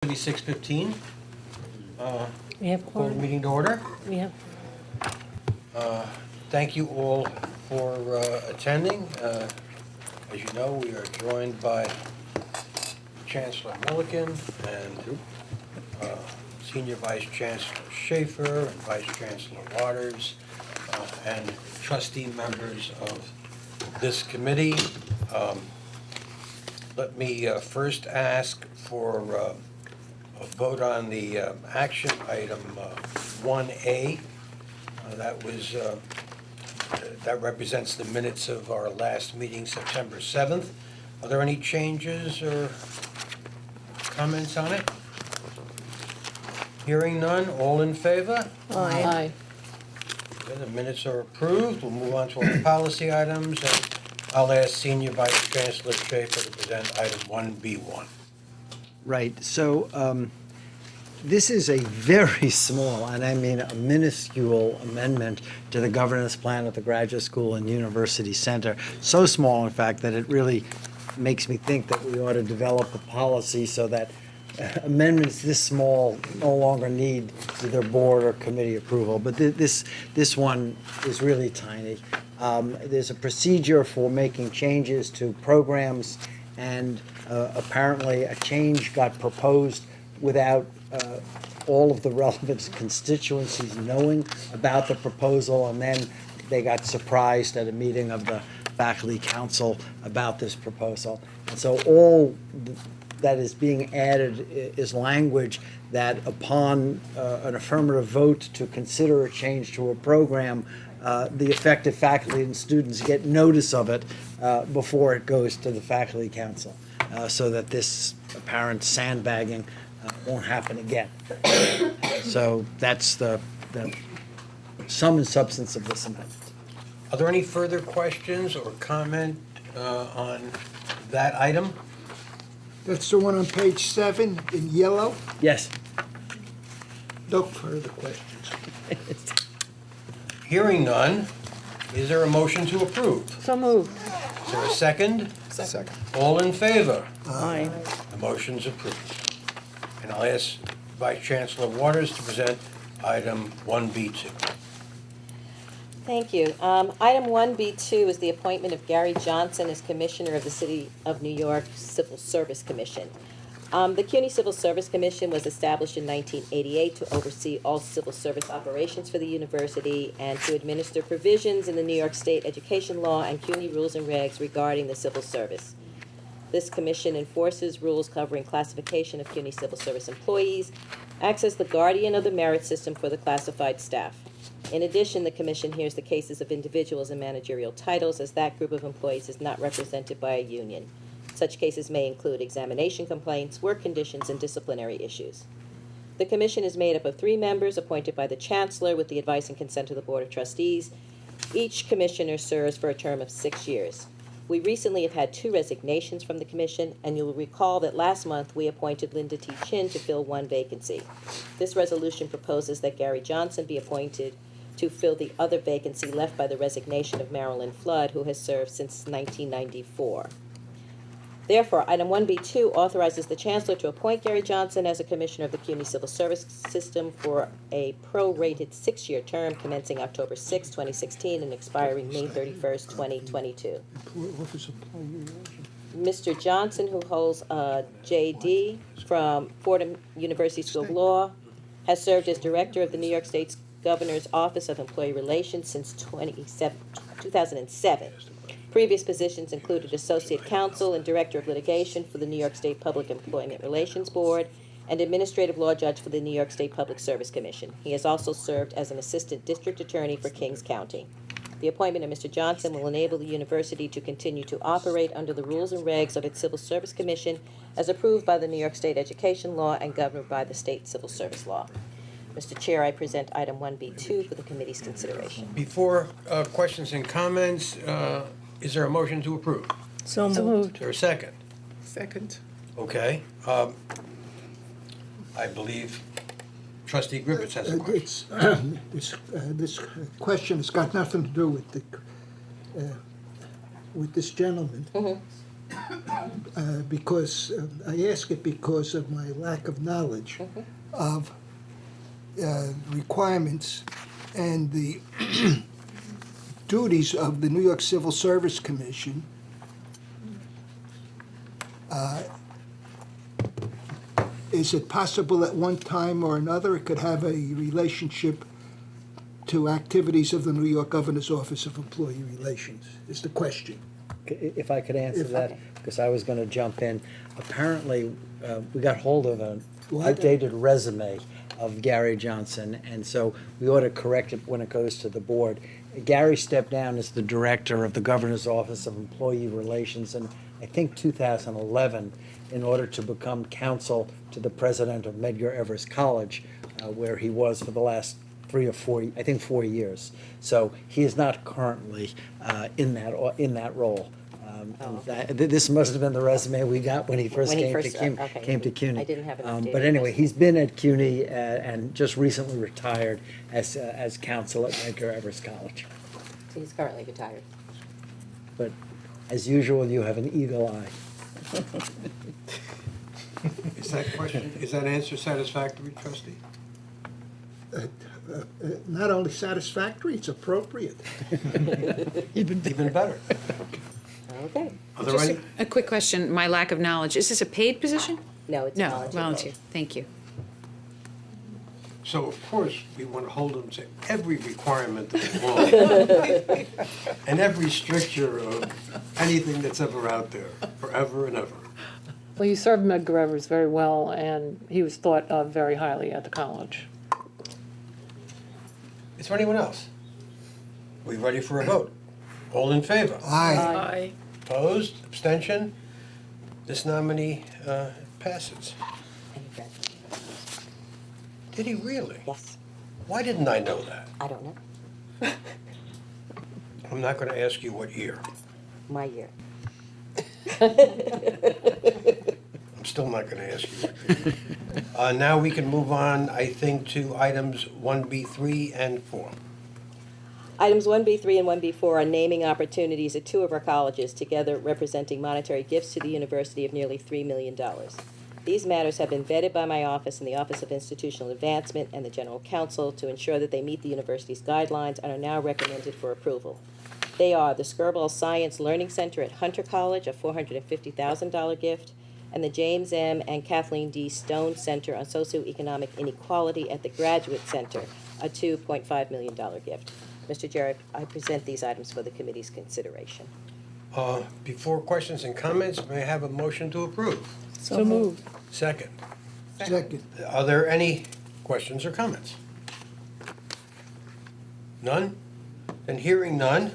Be 6:15. We have Call the quorum. meeting to order. We have, Thank you all for attending. As you know, we are joined by Chancellor Milliken and Senior Vice Chancellor Schaefer and Vice Chancellor Waters and trustee members of this committee. Let me first ask for a vote on the action item 1A. That represents the minutes of our last meeting, September 7th. Are there any changes or comments on it? Hearing none, all in favor? aye. Okay, the minutes are approved. We'll move on to our policy items, and I'll ask Senior Vice Chancellor Schaefer to present item 1B1. Right, so this is a very small, and I mean a minuscule amendment to the governance plan of the Graduate School and University Center. So small, in fact, that it really makes me think that we ought to develop a policy so that amendments this small no longer need either board or committee approval. But this one is really tiny. There's a procedure for making changes to programs, and apparently a change got proposed without all of the relevant constituencies knowing about the proposal, and then they got surprised at a meeting of the faculty council about this proposal. And so all that is being added is language that upon an affirmative vote to consider a change to a program, the affected faculty and students get notice of it before it goes to the faculty council, so that this apparent sandbagging won't happen again. So that's the sum and substance of this amendment. Are there any further questions or comment on that item? That's the one on page 7 in yellow. Yes. No further questions. Hearing none, is there a motion to approve? So moved. Is there a second? Second. All in favor? Aye. The motion's approved. And I'll ask Vice Chancellor Waters to present item 1B2. Thank you. Item 1B2 is the appointment of Gary Johnson as Commissioner of the City of New York Civil Service Commission. The CUNY Civil Service Commission was established in 1988 to oversee all civil service operations for the university and to administer provisions in the New York State Education Law and CUNY rules and regs regarding the civil service. This commission enforces rules covering classification of CUNY civil service employees, acts as the guardian of the merit system for the classified staff. In addition, the commission hears the cases of individuals in managerial titles, as that group of employees is not represented by a union. Such cases may include examination complaints, work conditions, and disciplinary issues. The commission is made up of 3 members appointed by the chancellor with the advice and consent of the Board of Trustees. Each commissioner serves for a term of 6 years. We recently have had 2 resignations from the commission, and you'll recall that last month we appointed Linda T. Chin to fill 1 vacancy. This resolution proposes that Gary Johnson be appointed to fill the other vacancy left by the resignation of Marilyn Flood, who has served since 1994. Therefore, item 1B2 authorizes the chancellor to appoint Gary Johnson as a commissioner of the CUNY Civil Service System for a prorated 6-year term commencing October 6, 2016 and expiring May 31st, 2022. Mr. Johnson, who holds a JD from Fordham University School of Law, has served as director of the New York State's Governor's Office of Employee Relations since 2007. Previous positions included Associate Counsel and Director of Litigation for the New York State Public Employment Relations Board and Administrative Law Judge for the New York State Public Service Commission. He has also served as an Assistant District Attorney for Kings County. The appointment of Mr. Johnson will enable the university to continue to operate under the rules and regs of its Civil Service Commission as approved by the New York State Education Law and governed by the State Civil Service Law. Mr. Chair, I present item 1B2 for the committee's consideration. Before questions and comments, is there a motion to approve? So moved. Is there a second? Second. Okay. I believe Trustee Griffiths has a question. This question has got nothing to do with this gentleman. because I ask it because of my lack of knowledge of requirements and the duties of the New York Civil Service Commission. Is it possible at one time or another it could have a relationship to activities of the New York Governor's Office of Employee Relations, is the question. If I could answer If- that, because I was going to jump in. Apparently, we got hold of an What? outdated resume of Gary Johnson, and so we ought to correct it when it goes to the board. Gary stepped down as the director of the Governor's Office of Employee Relations in, I think, 2011, in order to become counsel to the president of Medgar Evers College, where he was for the last 3 or 4, I think 4 years. So he is not currently in that role. This must have been the resume we got when he first When he came to first- CUNY. okay. Came to CUNY. I didn't have an updated But anyway, resume. he's been at CUNY and just recently retired as counsel at Medgar Evers College. He's currently retired. But as usual, you have an eagle eye. Is that answer satisfactory, trustee? Not only satisfactory, it's appropriate. Even better. Okay. Are there Just any, a quick question, my lack of knowledge, is this a paid position? No, it's a No, volunteer. volunteer, thank you. so of course, we want to hold them to every requirement of the law and every stricture of anything that's ever out there, forever and ever. Well, you served Medgar Evers very well, and he was thought of very highly at the college. Is there anyone else? We ready for a vote? All in favor? Aye. Opposed? Abstention? This nominee passes. And he graduated. Did he really? Yes, Why didn't I know that? I don't know. I'm not going to ask you what year. My year. I'm still not going to ask you what year. Now we can move on, I think, to items 1B3 and 4. Items 1B3 and 1B4 are naming opportunities at 2 of our colleges, together representing monetary gifts to the university of nearly $3 million. These matters have been vetted by my office and the Office of Institutional Advancement and the General Counsel to ensure that they meet the university's guidelines and are now recommended for approval. They are the Skirball Science Learning Center at Hunter College, a $450,000 gift, and the James M. and Kathleen D. Stone Center on Socioeconomic Inequality at the Graduate Center, a $2.5 million gift. Mr. Chair, I present these items for the committee's consideration. Before questions and comments, may I have a motion to approve? So moved. Second. Second. Are there any questions or comments? None? Then hearing none,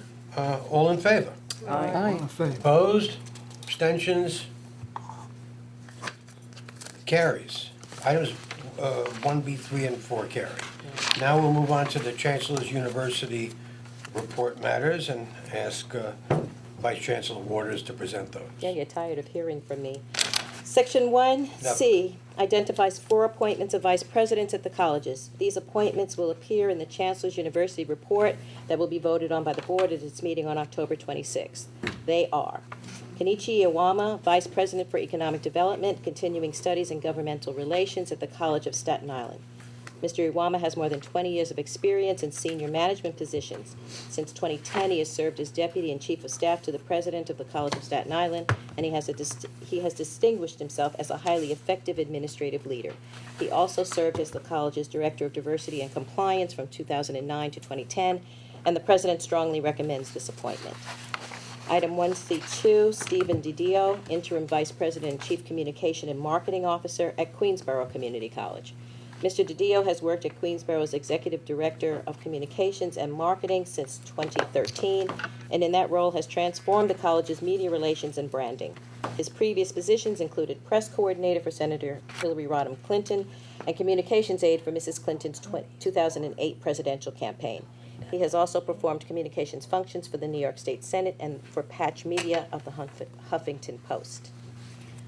all in favor? All Aye. in favor. Opposed? Abstentions? Carries. Items 1B3 and 4 carry. Now we'll move on to the Chancellor's University report matters and ask Vice Chancellor Waters to present those. Yeah, you're tired of hearing from me. Section 1C identifies 4 appointments of vice presidents at the colleges. These appointments will appear in the Chancellor's University report that will be voted on by the board at its meeting on October 26th. They are Kenichi Iwama, Vice President for Economic Development, Continuing Studies and Governmental Relations at the College of Staten Island. Mr. Iwama has more than 20 years of experience in senior management positions. Since 2010, he has served as Deputy and Chief of Staff to the President of the College of Staten Island, and he has distinguished himself as a highly effective administrative leader. He also served as the college's Director of Diversity and Compliance from 2009 to 2010, and the President strongly recommends this appointment. Item 1C2, Stephen DiDio, Interim Vice President and Chief Communication and Marketing Officer at Queensborough Community College. Mr. DiDio has worked at Queensborough's Executive Director of Communications and Marketing since 2013, and in that role has transformed the college's media relations and branding. His previous positions included press coordinator for Senator Hillary Rodham Clinton and communications aide for Mrs. Clinton's 2008 presidential campaign. He has also performed communications functions for the New York State Senate and for Patch Media of the Huffington Post.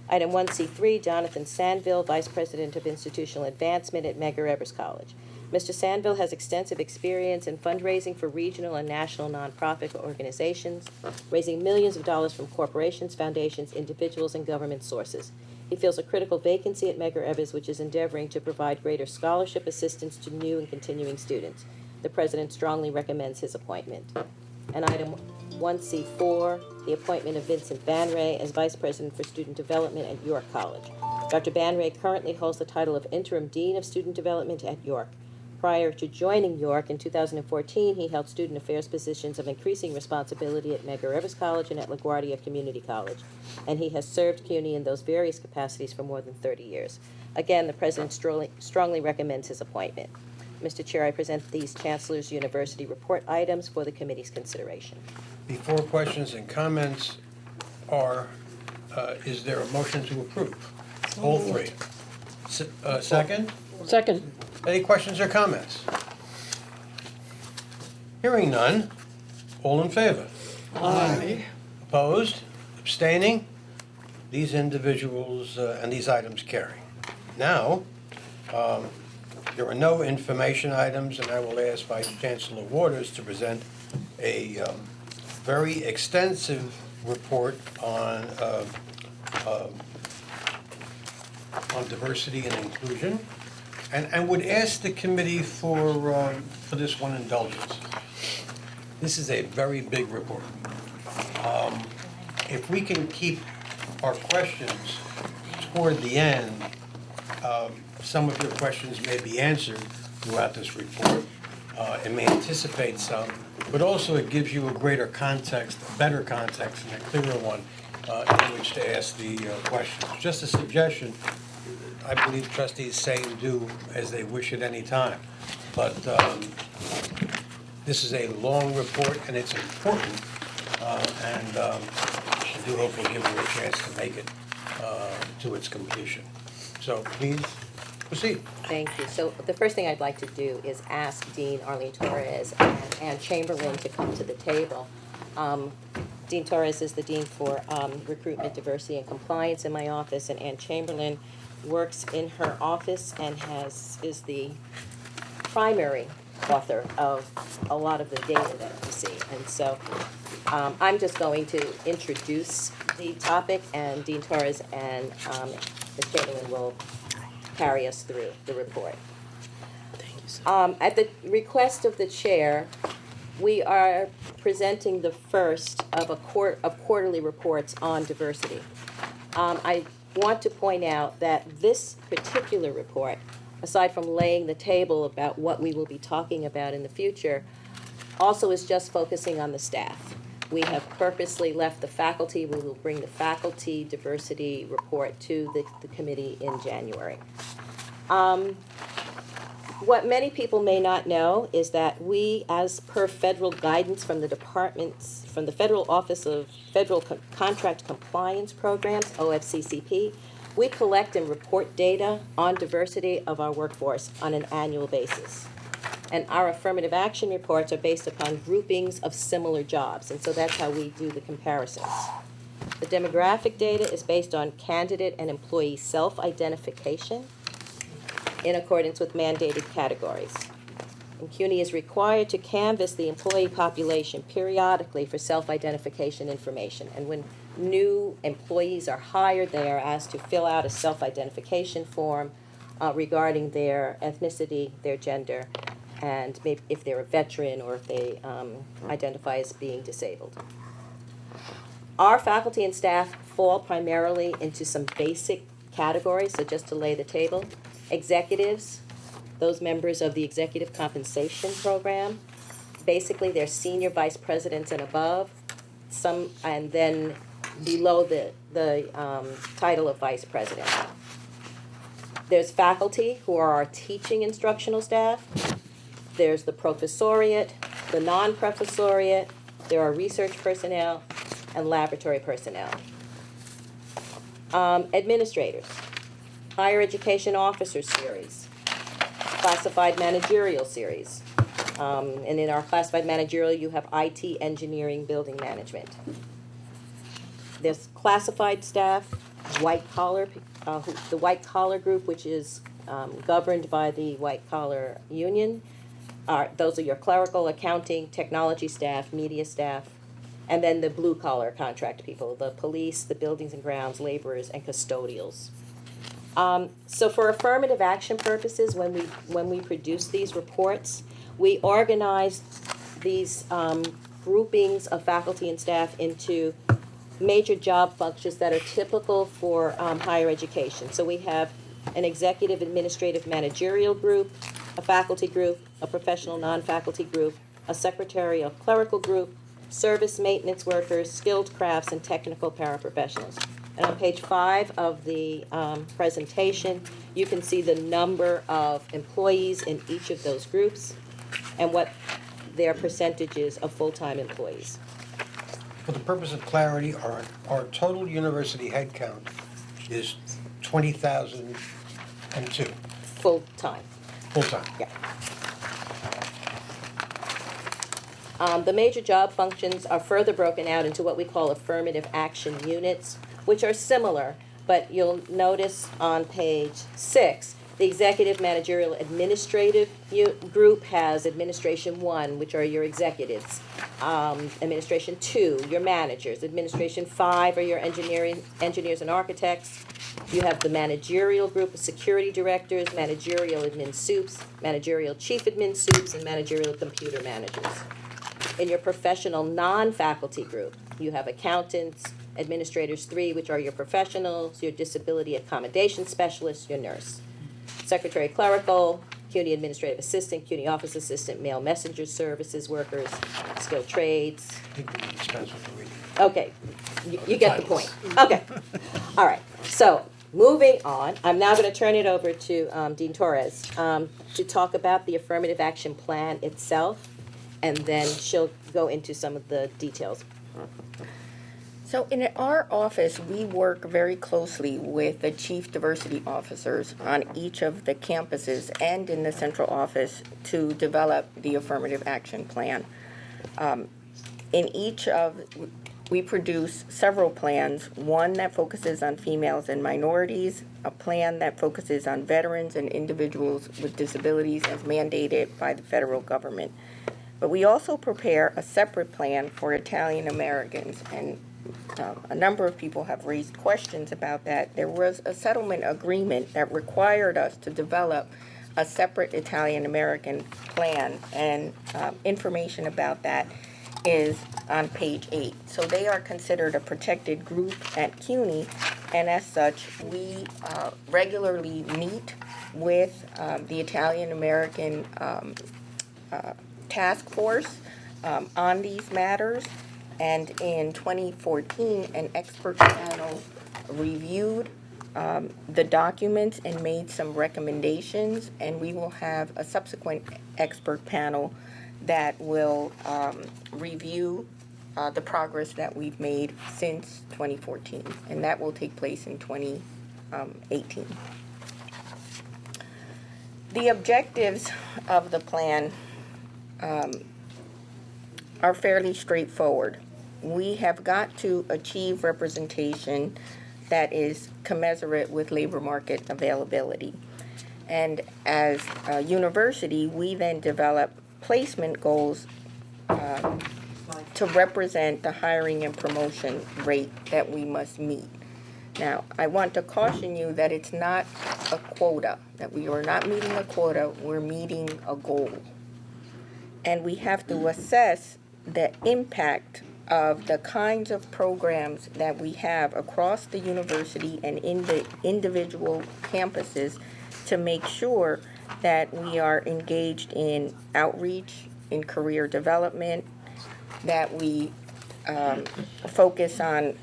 Item 1C3, Jonathan Sandville, Vice President of Institutional Advancement at Medgar Evers College. Mr. Sandville has extensive experience in fundraising for regional and national nonprofit organizations, raising millions of dollars from corporations, foundations, individuals, and government sources. He feels a critical vacancy at Medgar Evers, which is endeavoring to provide greater scholarship assistance to new and continuing students. The President strongly recommends his appointment. And item 1C4, the appointment of Vincent Banray as Vice President for Student Development at York College. Dr. Banray currently holds the title of Interim Dean of Student Development at York. Prior to joining York in 2014, he held student affairs positions of increasing responsibility at Medgar Evers College and at LaGuardia Community College, and he has served CUNY in those various capacities for more than 30 years. Again, the President strongly recommends his appointment. Mr. Chair, I present these Chancellor's University report items for the committee's consideration. Before questions and comments are, is there a motion to approve? All three. Second? Second. Any questions or comments? Hearing none, all in favor? Aye. Opposed? Abstaining? These individuals and these items carry. Now, there are no information items, and I will ask Vice Chancellor Waters to present a very extensive report on diversity and inclusion, and would ask the committee for this one indulgence. This is a very big report. If we can keep our questions toward the end, some of your questions may be answered throughout this report. It may anticipate some, but also it gives you a greater context, a better context, and a clearer one in which to ask the questions. Just a suggestion, I believe trustees say and do as they wish at any time. But this is a long report, and it's important, and I do hope we'll give you a chance to make it to its completion. So please proceed. Thank you. So the first thing I'd like to do is ask Dean Arlene Torres and Ann Chamberlain to come to the table. Dean Torres is the Dean for Recruitment, Diversity, and Compliance in my office, and Ann Chamberlain works in her office and is the primary author of a lot of the data that we see. And so I'm just going to introduce the topic, and Dean Torres and Ms. Chamberlain will carry us through the report. At the request of the chair, we are presenting the first of quarterly reports on diversity. I want to point out that this particular report, aside from laying the table about what we will be talking about in the future, also is just focusing on the staff. We have purposely left the faculty. We will bring the faculty diversity report to the committee in January. What many people may not know is that we, as per federal guidance from the departments, from the Federal Office of Federal Contract Compliance Programs, OFCCP, we collect and report data on diversity of our workforce on an annual basis. And our affirmative action reports are based upon groupings of similar jobs, and so that's how we do the comparisons. The demographic data is based on candidate and employee self-identification in accordance with mandated categories. And CUNY is required to canvass the employee population periodically for self-identification information. And when new employees are hired, they are asked to fill out a self-identification form regarding their ethnicity, their gender, and maybe if they're a veteran or if they identify as being disabled. Our faculty and staff fall primarily into some basic categories, so just to lay the table. Executives, those members of the executive compensation program, basically they're senior vice presidents and above, and then below the title of vice president. There's faculty, who are our teaching instructional staff. There's the professoriate, the non-professoriate, there are research personnel, and laboratory personnel. Administrators, higher education officer series, classified managerial series. And in our classified managerial, you have IT, engineering, building management. There's classified staff, white collar, the white collar group, which is governed by the white-collar union. Those are your clerical, accounting, technology staff, media staff, and then the blue-collar contract people, the police, the buildings and grounds, laborers, and custodials. So for affirmative action purposes, when we produce these reports, we organize these groupings of faculty and staff into major job functions that are typical for higher education. So we have an executive, administrative, managerial group, a faculty group, a professional non-faculty group, a secretarial clerical group, service maintenance workers, skilled crafts, and technical paraprofessionals. And on page 5 of the presentation, you can see the number of employees in each of those groups and what their percentages of full-time employees. For the purpose of clarity, our total university headcount is 20,002 Full-time. full-time. Yeah. The major job functions are further broken out into what we call affirmative action units, which are similar, but you'll notice on page 6, the executive, managerial, administrative group has administration 1, which are your executives, administration 2, your managers, administration 5 are your engineers and architects. You have the managerial group of security directors, managerial admin soups, managerial chief admin soups, and managerial computer managers. In your professional non-faculty group, you have accountants, administrators 3, which are your professionals, your disability accommodation specialists, your nurse. Secretary clerical, CUNY administrative assistant, CUNY office assistant, mail messenger services workers, skilled trades. I think we need dispense with the reading. Okay, you get the point. Okay, all right. So moving on, I'm now going to turn it over to Dean Torres to talk about the affirmative action plan itself, and then she'll go into some of the details. So in our office, we work very closely with the chief diversity officers on each of the campuses and in the central office to develop the affirmative action plan. We produce several plans, one that focuses on females and minorities, a plan that focuses on veterans and individuals with disabilities as mandated by the federal government. But we also prepare a separate plan for Italian Americans, and a number of people have raised questions about that. There was a settlement agreement that required us to develop a separate Italian American plan, and information about that is on page 8. So they are considered a protected group at CUNY, and as such, we regularly meet with the Italian American task force on these matters. And in 2014, an expert panel reviewed the documents and made some recommendations, and we will have a subsequent expert panel that will review the progress that we've made since 2014, and that will take place in 2018. The objectives of the plan are fairly straightforward. We have got to achieve representation that is commensurate with labor market availability. And as a university, we then develop placement goals to represent the hiring and promotion rate that we must meet. Now, I want to caution you that it's not a quota, that we are not meeting a quota, we're meeting a goal. And we have to assess the impact of the kinds of programs that we have across the university and in the individual campuses to make sure that we are engaged in outreach, in career development, that we focus on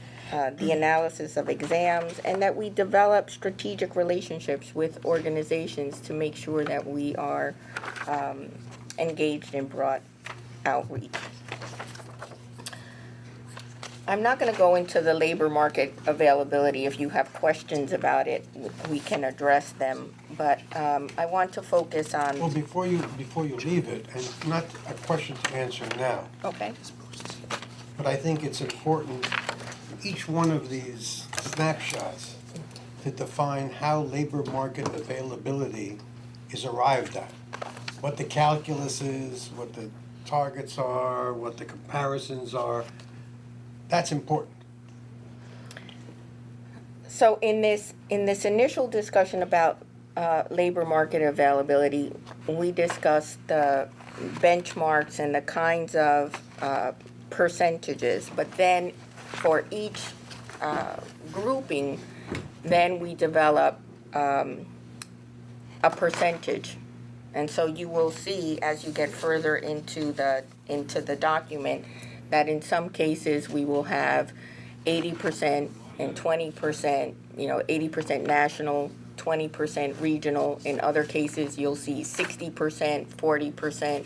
the analysis of exams, and that we develop strategic relationships with organizations to make sure that we are engaged in broad outreach. I'm not going to go into the labor market availability. If you have questions about it, we can address them. But I want to focus on. Well, before you leave it, and not a question to answer now, Okay. but I think it's important, each one of these snapshots to define how labor market availability is arrived at. What the calculus is, what the targets are, what the comparisons are. That's important. So in this initial discussion about labor market availability, we discussed the benchmarks and the kinds of percentages. But then for each grouping, then we develop a percentage. And so you will see as you get further into the document that in some cases we will have 80% and 20%, 80% national, 20% regional. In other cases, you'll see 60%, 40%.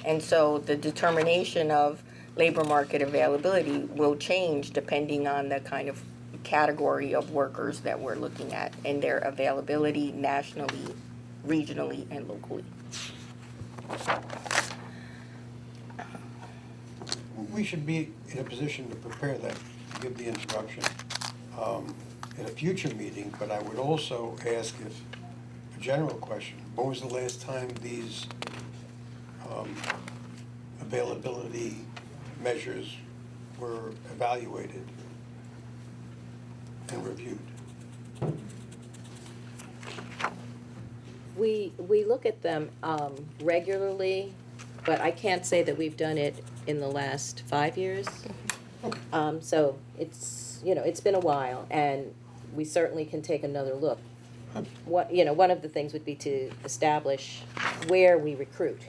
And so the determination of labor market availability will change depending on the kind of category of workers that we're looking at and their availability nationally, regionally, and locally. We should be in a position to prepare that, give the introduction in a future meeting, but I would also ask if, a general question, when was the last time these availability measures were evaluated and reviewed? We look at them regularly, but I can't say that we've done it in the last 5 years. So it's been a while, and we certainly can take another look. One of the things would be to establish where we recruit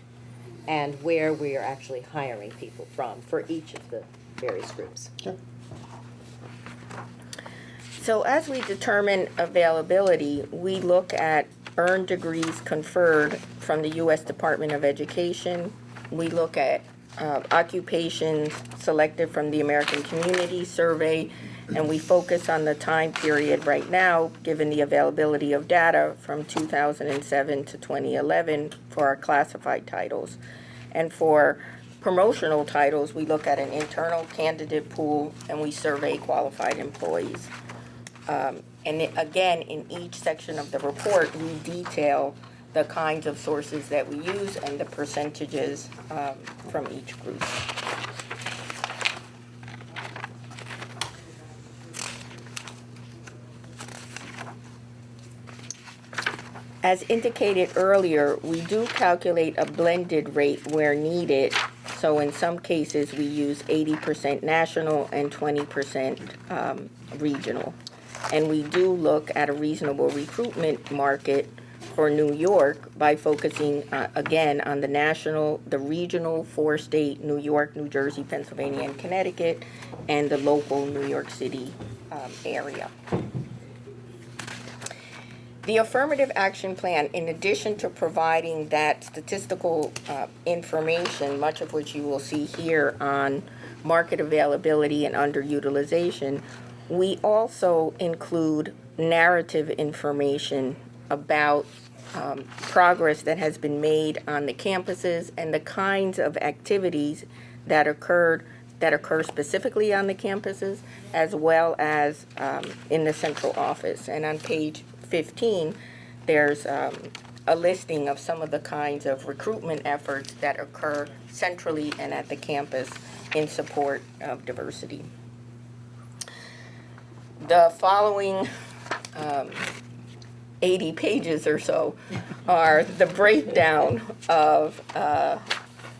and where we are actually hiring people from for each of the various groups. Sure. So as we determine availability, we look at earned degrees conferred from the U.S. Department of Education. We look at occupations selected from the American Community Survey, and we focus on the time period right now, given the availability of data from 2007 to 2011 for our classified titles. And for promotional titles, we look at an internal candidate pool and we survey qualified employees. Again, in each section of the report, we detail the kinds of sources that we use and the percentages from each group. As indicated earlier, we do calculate a blended rate where needed. So in some cases, we use 80% national and 20% regional. And we do look at a reasonable recruitment market for New York by focusing, again, on the national, the regional, 4-state, New York, New Jersey, Pennsylvania, and Connecticut, and the local New York City area. The affirmative action plan, in addition to providing that statistical information, much of which you will see here on market availability and underutilization, we also include narrative information about progress that has been made on the campuses and the kinds of activities that occur specifically on the campuses, as well as in the central office. And on page 15, there's a listing of some of the kinds of recruitment efforts that occur centrally and at the campus in support of diversity. The following 80 pages or so are the breakdown of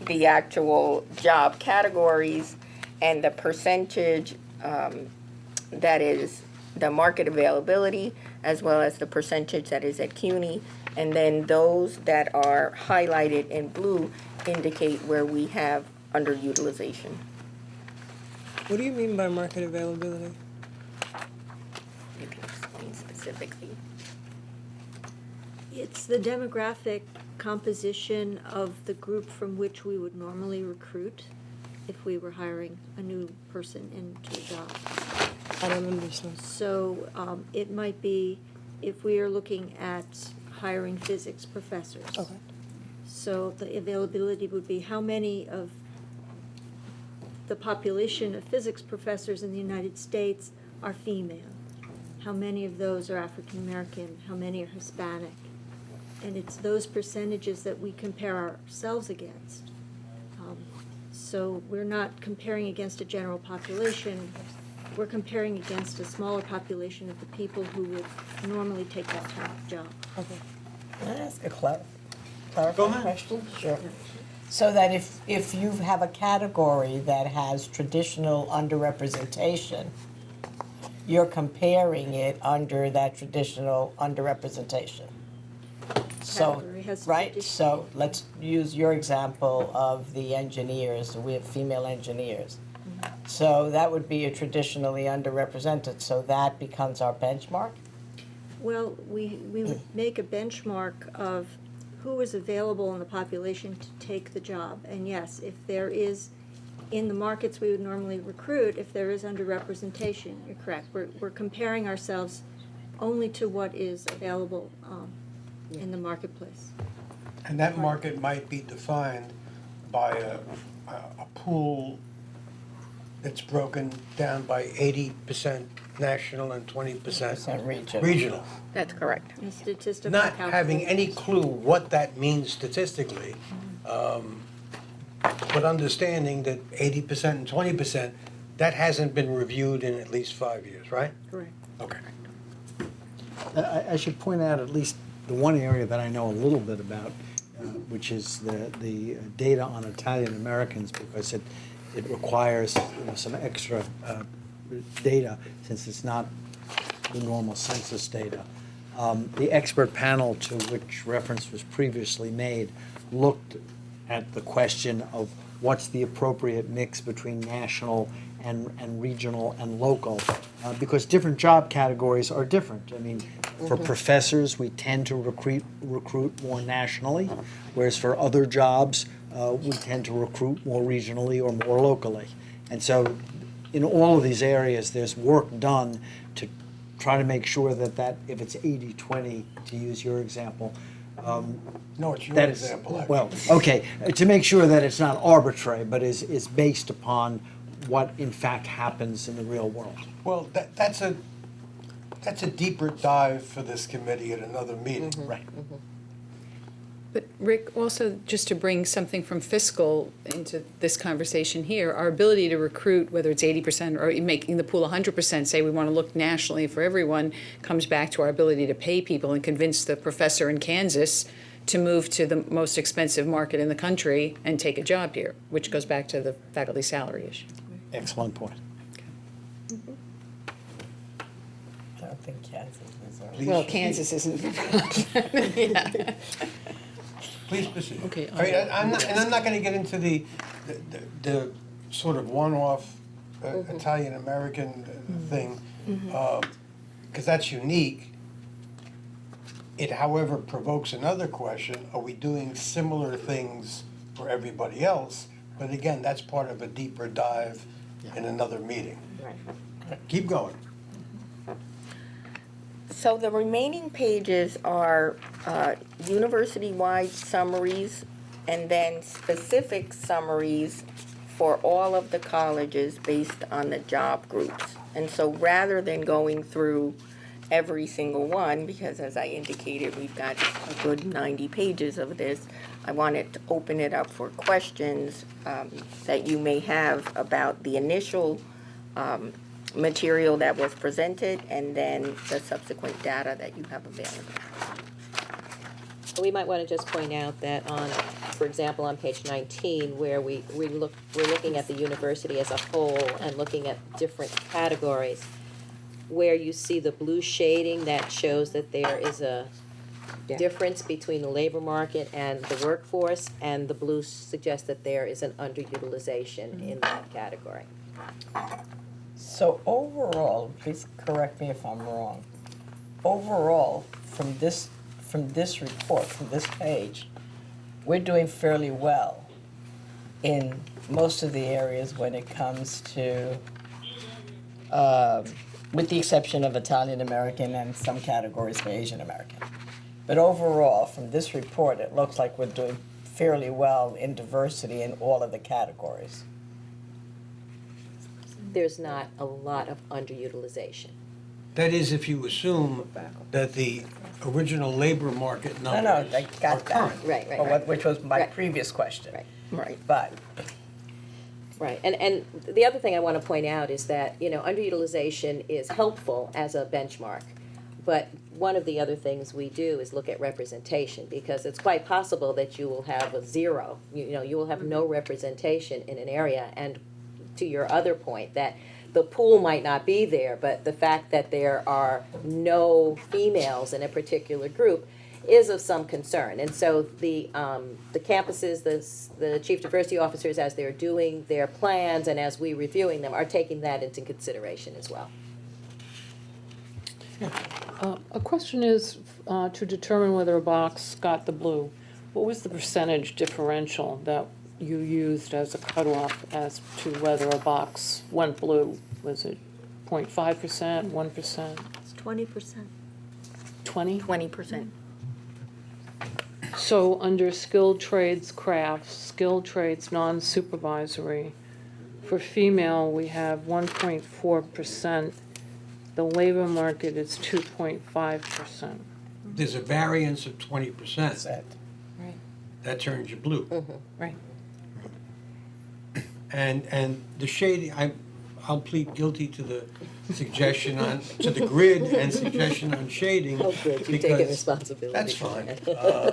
the actual job categories and the percentage that is the market availability, as well as the percentage that is at CUNY. And then those that are highlighted in blue indicate where we have underutilization. What do you mean by market availability? You can explain specifically. It's the demographic composition of the group from which we would normally recruit if we were hiring a new person into a job. I don't understand. So it might be if we are looking at hiring physics professors. Okay. So the availability would be how many of the population of physics professors in the United States are female. how many of those are African American, how many are Hispanic. And it's those percentages that we compare ourselves against. So we're not comparing against a general population, we're comparing against a smaller population of the people who would normally take that type of job. Can I ask a clarifying question? Sure. So that if you have a category that has traditional underrepresentation, you're comparing it under that traditional underrepresentation. So, Category has right, traditional- so let's use your example of the engineers, we have female engineers. So that would be a traditionally underrepresented, so that becomes our benchmark? Well, we would make a benchmark of who is available in the population to take the job. And yes, if there is, in the markets we would normally recruit, if there is underrepresentation, you're correct. We're comparing ourselves only to what is available in the marketplace. And that market might be defined by a pool that's broken down by 80% national and 20% regional. That's correct. And statistical Not having any calculations. clue what that means statistically, but understanding that 80% and 20%, that hasn't been reviewed in at least 5 years, right? Correct. Okay. I should point out at least the one area that I know a little bit about, which is the data on Italian Americans, because it requires some extra data since it's not the normal census data. The expert panel to which reference was previously made looked at the question of what's the appropriate mix between national and regional and local, because different job categories are different. I mean, for professors, we tend to recruit more nationally, whereas for other jobs, we tend to recruit more regionally or more locally. And so in all of these areas, there's work done to try to make sure that if it's 80-20, to use your example, No, it's your that it's, example, actually. well, okay, to make sure that it's not arbitrary, but is based upon what in fact happens in the real world. Well, that's a deeper dive for this committee at another meeting. Right. But Rick, also just to bring something from fiscal into this conversation here, our ability to recruit, whether it's 80% or making the pool 100%, say we want to look nationally for everyone, comes back to our ability to pay people and convince the professor in Kansas to move to the most expensive market in the country and take a job here, which goes back to the faculty salary issue. Excellent point. I don't think Kansas is our. Please Well, proceed. Kansas isn't. Yeah. Please proceed. Okay, I mean, I'm not gonna get into the sort of one-off Italian-American thing, because that's unique. It, however, provokes another question: are we doing similar things for everybody else? But again, that's part of a deeper dive in another meeting. Right. Keep going. So the remaining pages are university-wide summaries and then specific summaries for all of the colleges based on the job groups. And so rather than going through every single one, because as I indicated, we've got a good 90 pages of this, I wanted to open it up for questions that you may have about the initial material that was presented and then the subsequent data that you have available. We might want to just point out that on, for example, on page 19, where we're looking at the university as a whole and looking at different categories, where you see the blue shading, that shows that there is a difference between the labor market and the workforce, and the blue suggests that there is an underutilization in that category. So overall, please correct me if I'm wrong. Overall, from this report, from this page, we're doing fairly well in most of the areas when it comes to, with the exception of Italian American and some categories for Asian American. But overall, from this report, it looks like we're doing fairly well in diversity in all of the categories. There's not a lot of underutilization. That is, if you assume that the original labor market No, numbers I are got that. current. Right, right, Or right. what- Which was my Right. previous question. Right. Right. But, Right, and the other thing I want to point out is that, underutilization is helpful as a benchmark. But one of the other things we do is look at representation, because it's quite possible that you will have a zero. You will have no representation in an area, and to your other point, that the pool might not be there, but the fact that there are no females in a particular group is of some concern. And so the campuses, the chief diversity officers, as they're doing their plans and as we reviewing them, are taking that into consideration as well. A question is, to determine whether a box got the blue, what was the percentage differential that you used as a cutoff as to whether a box went blue? Was it 0.5%, 1%, It's 20%. 20? 20%. So under skilled trades crafts, skilled trades non-supervisory, for female, we have 1.4%. The labor market is 2.5%. There's a variance of 20%. that's it. Right. That turns you blue. Right. And the shading, I'll plead guilty to the suggestion to the grid and suggestion on shading. Oh, good, you've taken because- responsibility. That's fine.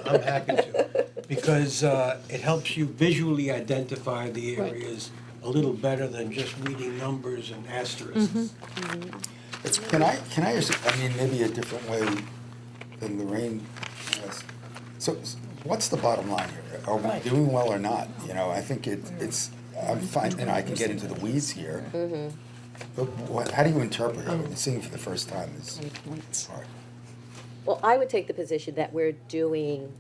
I'm happy to. Because it helps you visually identify the Right. areas a little better than just reading numbers and asterisks. Can I just, maybe a different way than Lorraine has. So what's the bottom line here? Are we doing well or not? I think it's, I'm fine, I can get into the weeds here. But how do you interpret it? Seeing for the first time is hard. Well, I would take the position that we're doing,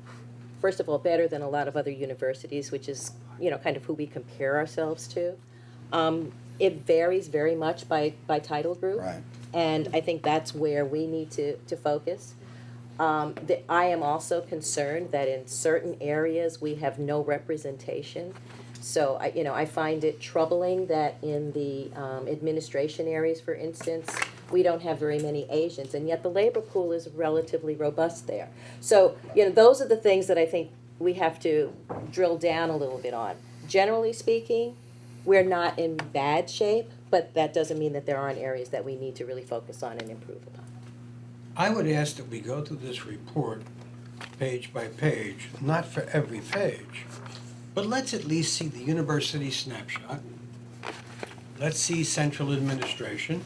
first of all, better than a lot of other universities, which is, kind of who we compare ourselves to. It varies very much by title group. Right. And I think that's where we need to focus. I am also concerned that in certain areas, we have no representation. So, I find it troubling that in the administration areas, for instance, we don't have very many Asians, and yet the labor pool is relatively robust there. So, those are the things that I think we have to drill down a little bit on. Generally speaking, we're not in bad shape, but that doesn't mean that there aren't areas that we need to really focus on and improve upon. I would ask that we go through this report page by page, not for every page, but let's at least see the university snapshot. Let's see central administration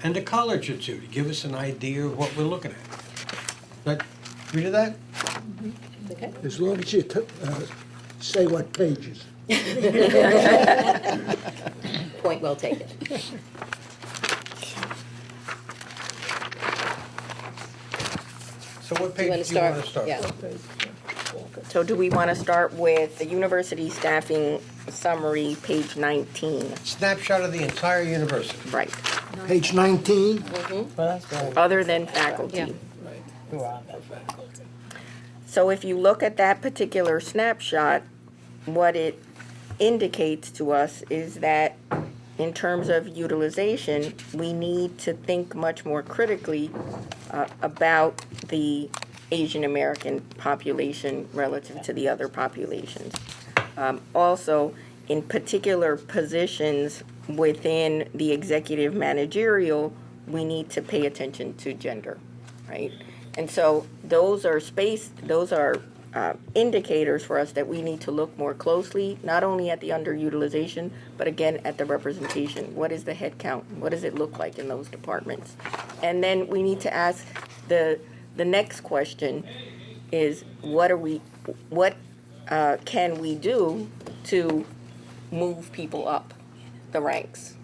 and a college or two to give us an idea of what we're looking at. But agree to that? Okay? As long as you say what pages. Point well taken. So what Do you want page to do you want start? to start Yeah. with? So do we want to start with the university staffing summary, page 19? Snapshot of the entire university. Right. Page 19, Well, that's really, Other than faculty. Yeah. who are on that faculty? So if you look at that particular snapshot, what it indicates to us is that in terms of utilization, we need to think much more critically about the Asian American population relative to the other populations. Also, in particular positions within the executive managerial, we need to pay attention to gender, right? And so those are indicators for us that we need to look more closely, not only at the underutilization, but again at the representation. What is the head count? What does it look like in those departments? And then we need to ask the next question is what can we do to move people up the ranks?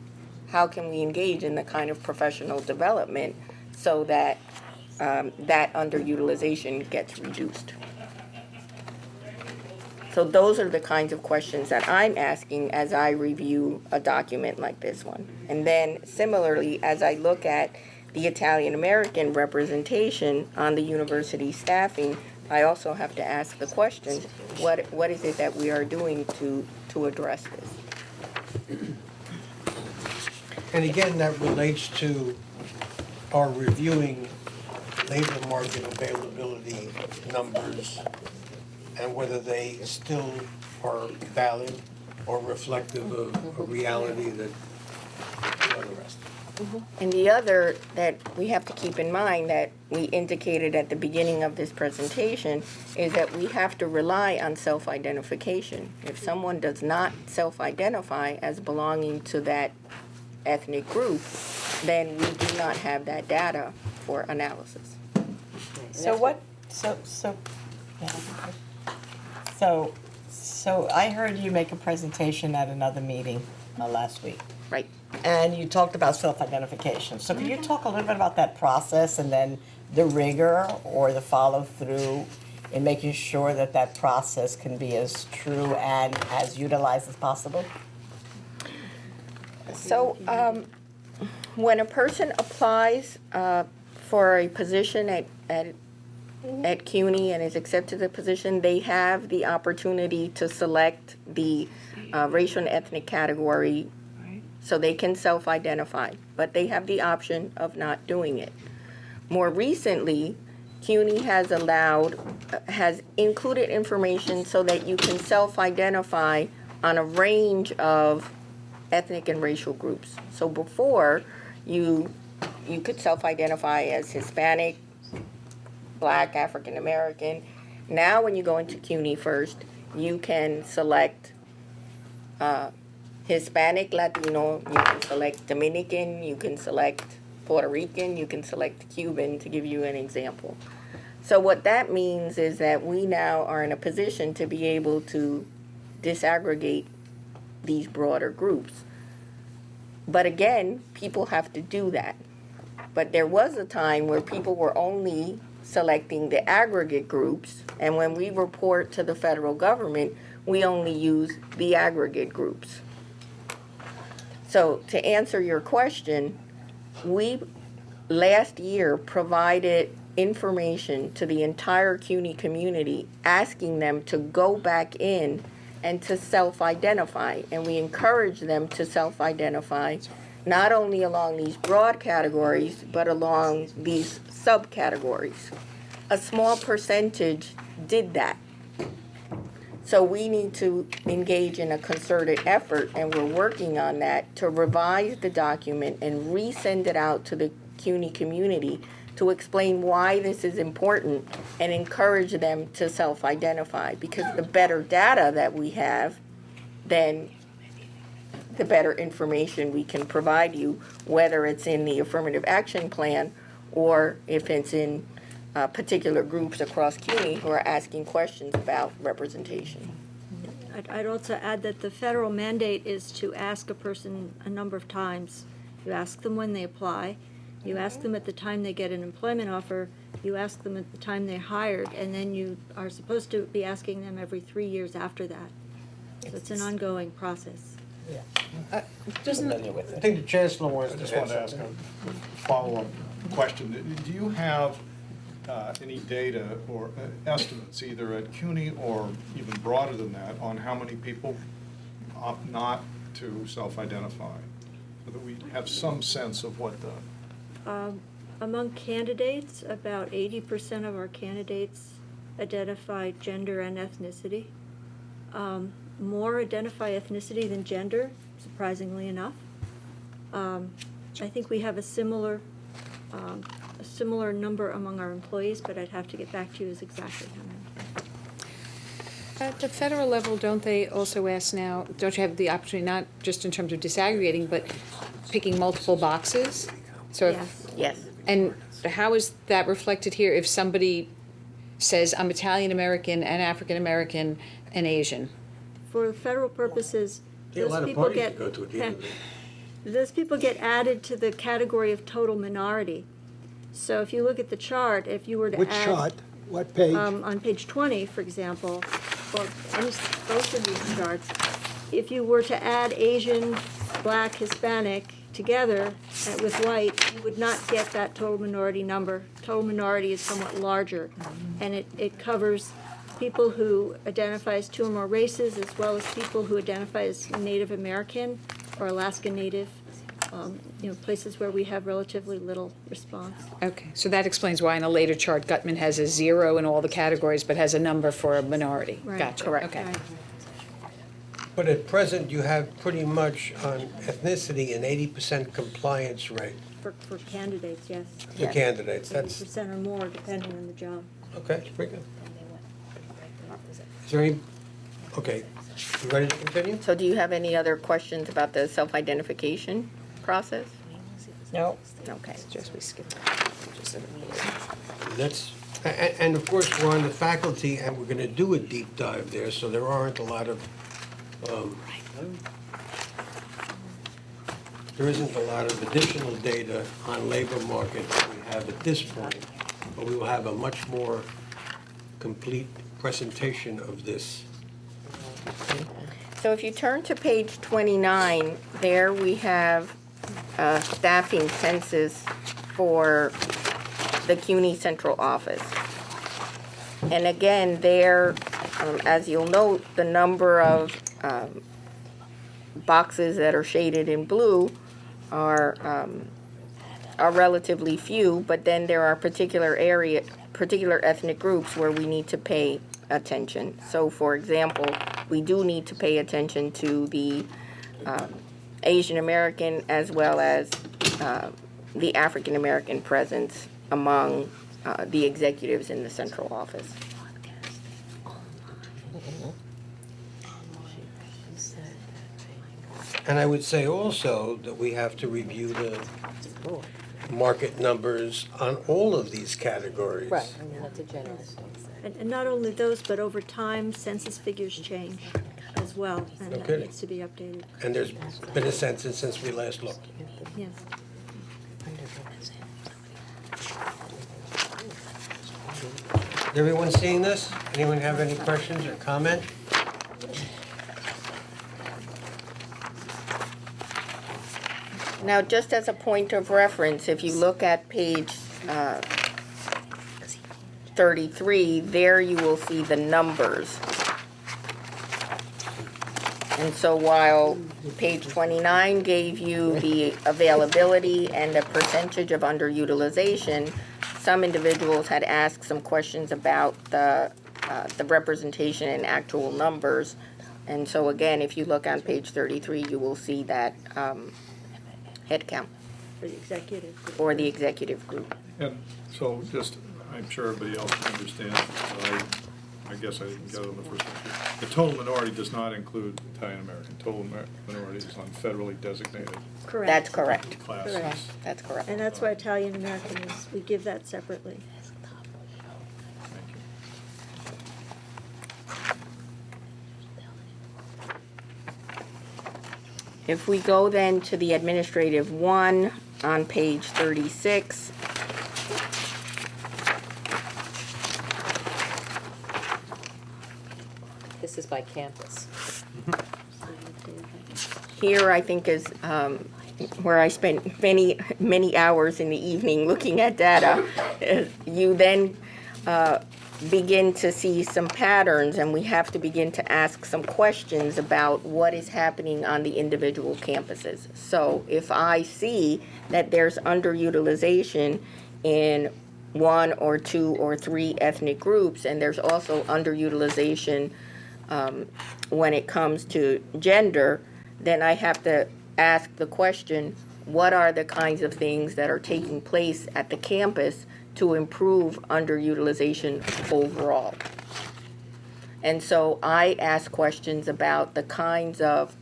How can we engage in the kind of professional development so that that underutilization gets reduced? So those are the kinds of questions that I'm asking as I review a document like this one. And then similarly, as I look at the Italian American representation on the university staffing, I also have to ask the question, what is it that we are doing to address this? And again, that relates to are reviewing labor market availability numbers and whether they still are valid or reflective of a reality that are the rest. And the other that we have to keep in mind that we indicated at the beginning of this presentation is that we have to rely on self-identification. If someone does not self-identify as belonging to that ethnic group, then we do not have that data for analysis. So what, yeah. So I heard you make a presentation at another meeting last week. Right. And you talked about self-identification. So can you talk a little bit about that process and then the rigor or the follow-through in making sure that that process can be as true and as utilized as possible? So when a person applies for a position at CUNY and is accepted the position, they have the opportunity to select the racial and ethnic category so they can self-identify, but they have the option of not doing it. More recently, CUNY has included information so that you can self-identify on a range of ethnic and racial groups. So before, you could self-identify as Hispanic, Black, African American. Now when you go into CUNY first, you can select Hispanic, Latino, you can select Dominican, you can select Puerto Rican, you can select Cuban, to give you an example. So what that means is that we now are in a position to be able to disaggregate these broader groups. But again, people have to do that. But there was a time where people were only selecting the aggregate groups, and when we report to the federal government, we only use the aggregate groups. So to answer your question, we last year provided information to the entire CUNY community, asking them to go back in and to self-identify. And we encourage them to self-identify not only along these broad categories, but along these subcategories. A small percentage did that. So we need to engage in a concerted effort, and we're working on that, to revise the document and resend it out to the CUNY community to explain why this is important and encourage them to self-identify. Because the better data that we have, then the better information we can provide you, whether it's in the affirmative action plan or if it's in particular groups across CUNY who are asking questions about representation. I'd also add that the federal mandate is to ask a person a number of times. You ask them when they apply, you ask them at the time they get an employment offer, you ask them at the time they're hired, and then you are supposed to be asking them every 3 years after that. So it's an ongoing process. I think the Chancellor wants I to just add wanted to ask something. a follow-up question. Do you have any data or estimates, either at CUNY or even broader than that, on how many people opt not to self-identify? So that we have some sense of what the... Among candidates, about 80% of our candidates identify gender and ethnicity. More identify ethnicity than gender, surprisingly enough. I think we have a similar number among our employees, but I'd have to get back to you as exactly how many. At the federal level, don't they also ask now, don't you have the opportunity, not just in terms of disaggregating, but picking multiple boxes? So if- Yes. Yes. And how is that reflected here if somebody says, I'm Italian American and African American and Asian? For federal purposes, Yeah, a lot those of people parties get, to go to at the end of it. those people get added to the category of total minority. So if you look at the chart, if you were to add. Which chart? What page? On page 20, for example, or both of these charts, if you were to add Asian, Black, Hispanic together with white, you would not get that total minority number. Total minority is somewhat larger, and it covers people who identify as 2 or more races, as well as people who identify as Native American or Alaska Native, places where we have relatively little response. Okay, so that explains why in a later chart, Gutman has a 0 in all the categories, but has a number for a minority. Right. Gotcha, Correct. okay. Right. But at present, you have pretty much on ethnicity an 80% compliance rate For candidates, yes. for candidates. That's, 80% or more, depending on the job. okay, that's pretty good. Is there any, okay, you ready to continue? So do you have any other questions about the self-identification process? No. Okay. Just we skip. That's, and of course, we're on the faculty, and we're gonna do a deep dive there, so there aren't a lot of, there isn't a lot of additional data on labor market that we have at this point, but we will have a much more complete presentation of this. So if you turn to page 29, there we have staffing census for the CUNY central office. And again, there, as you'll note, the number of boxes that are shaded in blue are relatively few, but then there are particular ethnic groups where we need to pay attention. So for example, we do need to pay attention to the Asian American as well as the African American presence among the executives in the central office. And I would say also that we have to review the market numbers on all of these categories. Right, I mean, that's a general statement. And not only those, but over time, census figures change as well, and No that kidding. needs to be updated. And there's been a census since we last looked. Yes. Is everyone seeing this? Anyone have any questions or comment? Now, just as a point of reference, if you look at page 33, there you will see the numbers. And so while page 29 gave you the availability and the percentage of underutilization, some individuals had asked some questions about the representation in actual numbers. And so again, if you look on page 33, you will see that head count For the executive. for the executive group. And so just, I'm sure everybody else understands, but I guess I didn't get it on the first one. The total minority does not include Italian American. Total minority is on federally designated Correct. That's correct. classes. Correct. That's correct. And that's why Italian American is, we give that separately. Thank you. If we go then to the administrative one on page 36, This is by campus. here I think is where I spent many hours in the evening looking at data. You then begin to see some patterns, and we have to begin to ask some questions about what is happening on the individual campuses. So if I see that there's underutilization in 1 or 2 or 3 ethnic groups, and there's also underutilization when it comes to gender, then I have to ask the question, what are the kinds of things that are taking place at the campus to improve underutilization overall? And so I ask questions about the kinds of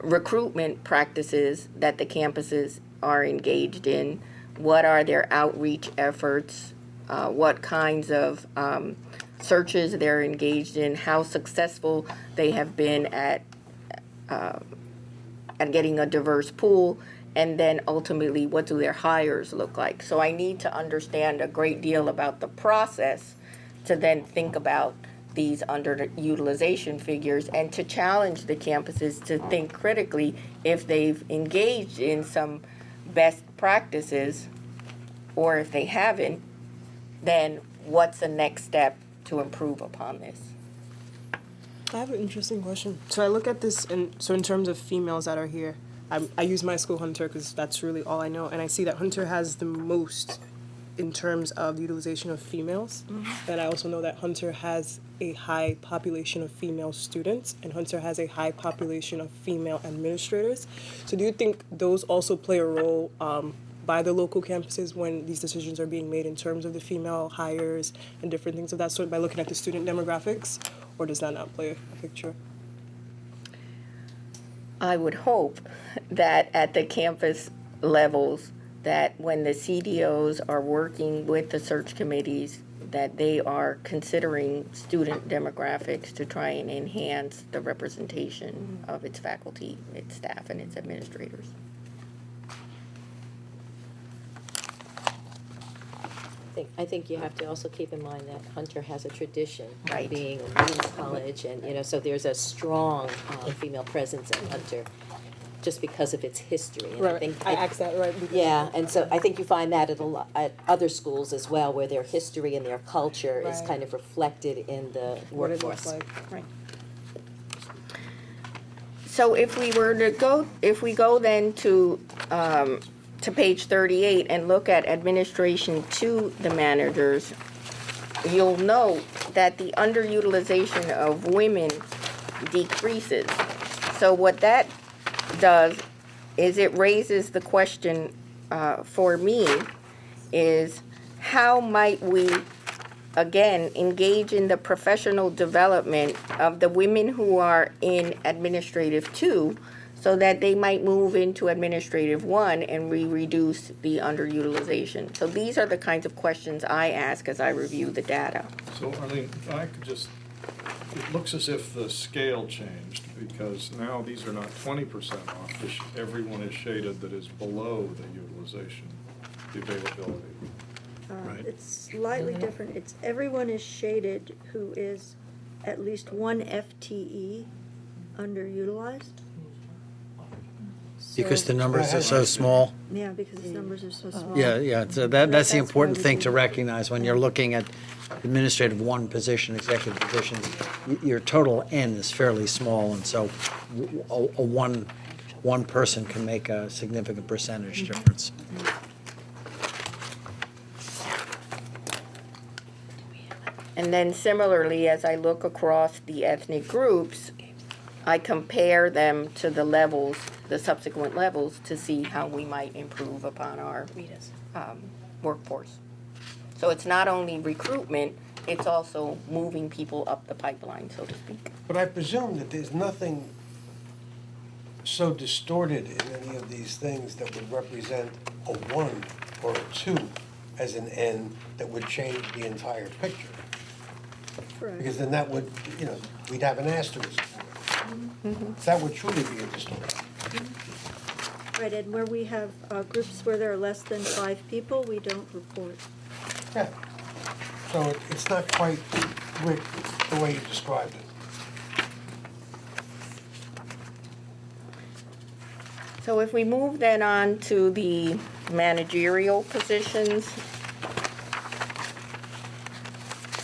recruitment practices that the campuses are engaged in. What are their outreach efforts? What kinds of searches they're engaged in? How successful they have been at getting a diverse pool? And then ultimately, what do their hires look like? So I need to understand a great deal about the process to then think about these underutilization figures and to challenge the campuses to think critically if they've engaged in some best practices, or if they haven't, then what's the next step to improve upon this? I have an interesting question. So I look at this, and so in terms of females that are here, I use my school Hunter because that's really all I know, and I see that Hunter has the most in terms of utilization of females. And I also know that Hunter has a high population of female students, and Hunter has a high population of female administrators. So do you think those also play a role by the local campuses when these decisions are being made in terms of the female hires and different things of that sort by looking at the student demographics, or does that not play a picture? I would hope that at the campus levels, that when the CDOs are working with the search committees, that they are considering student demographics to try and enhance the representation of its faculty, its staff, and its administrators. I think you have to also keep in mind that Hunter has a tradition of Right. being a women's college, and, you know, so there's a strong female presence at Hunter, just because of its history. And I asked that right. Because Yeah, and so I think you find that at other schools as well, where their history and their culture is Right. kind of reflected in the what it looks workforce. like. Right. So if we go then to page 38 and look at administration to the managers, you'll note that the underutilization of women decreases. So what that does is it raises the question for me is how might we again engage in the professional development of the women who are in administrative 2 so that they might move into administrative 1 and we reduce the underutilization. So these are the kinds of questions I ask as I review the data. So Arlene, if I could just, it looks as if the scale changed, because now these are not 20% off. Everyone is shaded that is below the utilization, the availability. Right. It's slightly different. It's everyone is shaded who is at least one FTE underutilized. Because the So- numbers are so small. Yeah, because the numbers are so small. Yeah, so that's the That's important why we thing do to that. recognize when you're looking at administrative 1 position, executive positions. Your total N is fairly small, and so one person can make a significant percentage difference. And then similarly, as I look across the ethnic groups, I compare them to the levels, the subsequent levels, to see how we might improve upon our workforce. So it's not only recruitment, it's also moving people up the pipeline, so to speak. But I presume that there's nothing so distorted in any of these things that would represent a 1 or a 2 as an N that would change the entire picture. Correct. Because then that would, we'd have an asterisk. That would truly be a distortion. Right, and where we have groups where there are less than 5 people, we don't report. Yeah. So it's not quite, Rick, the way you described it. So if we move then on to the managerial positions,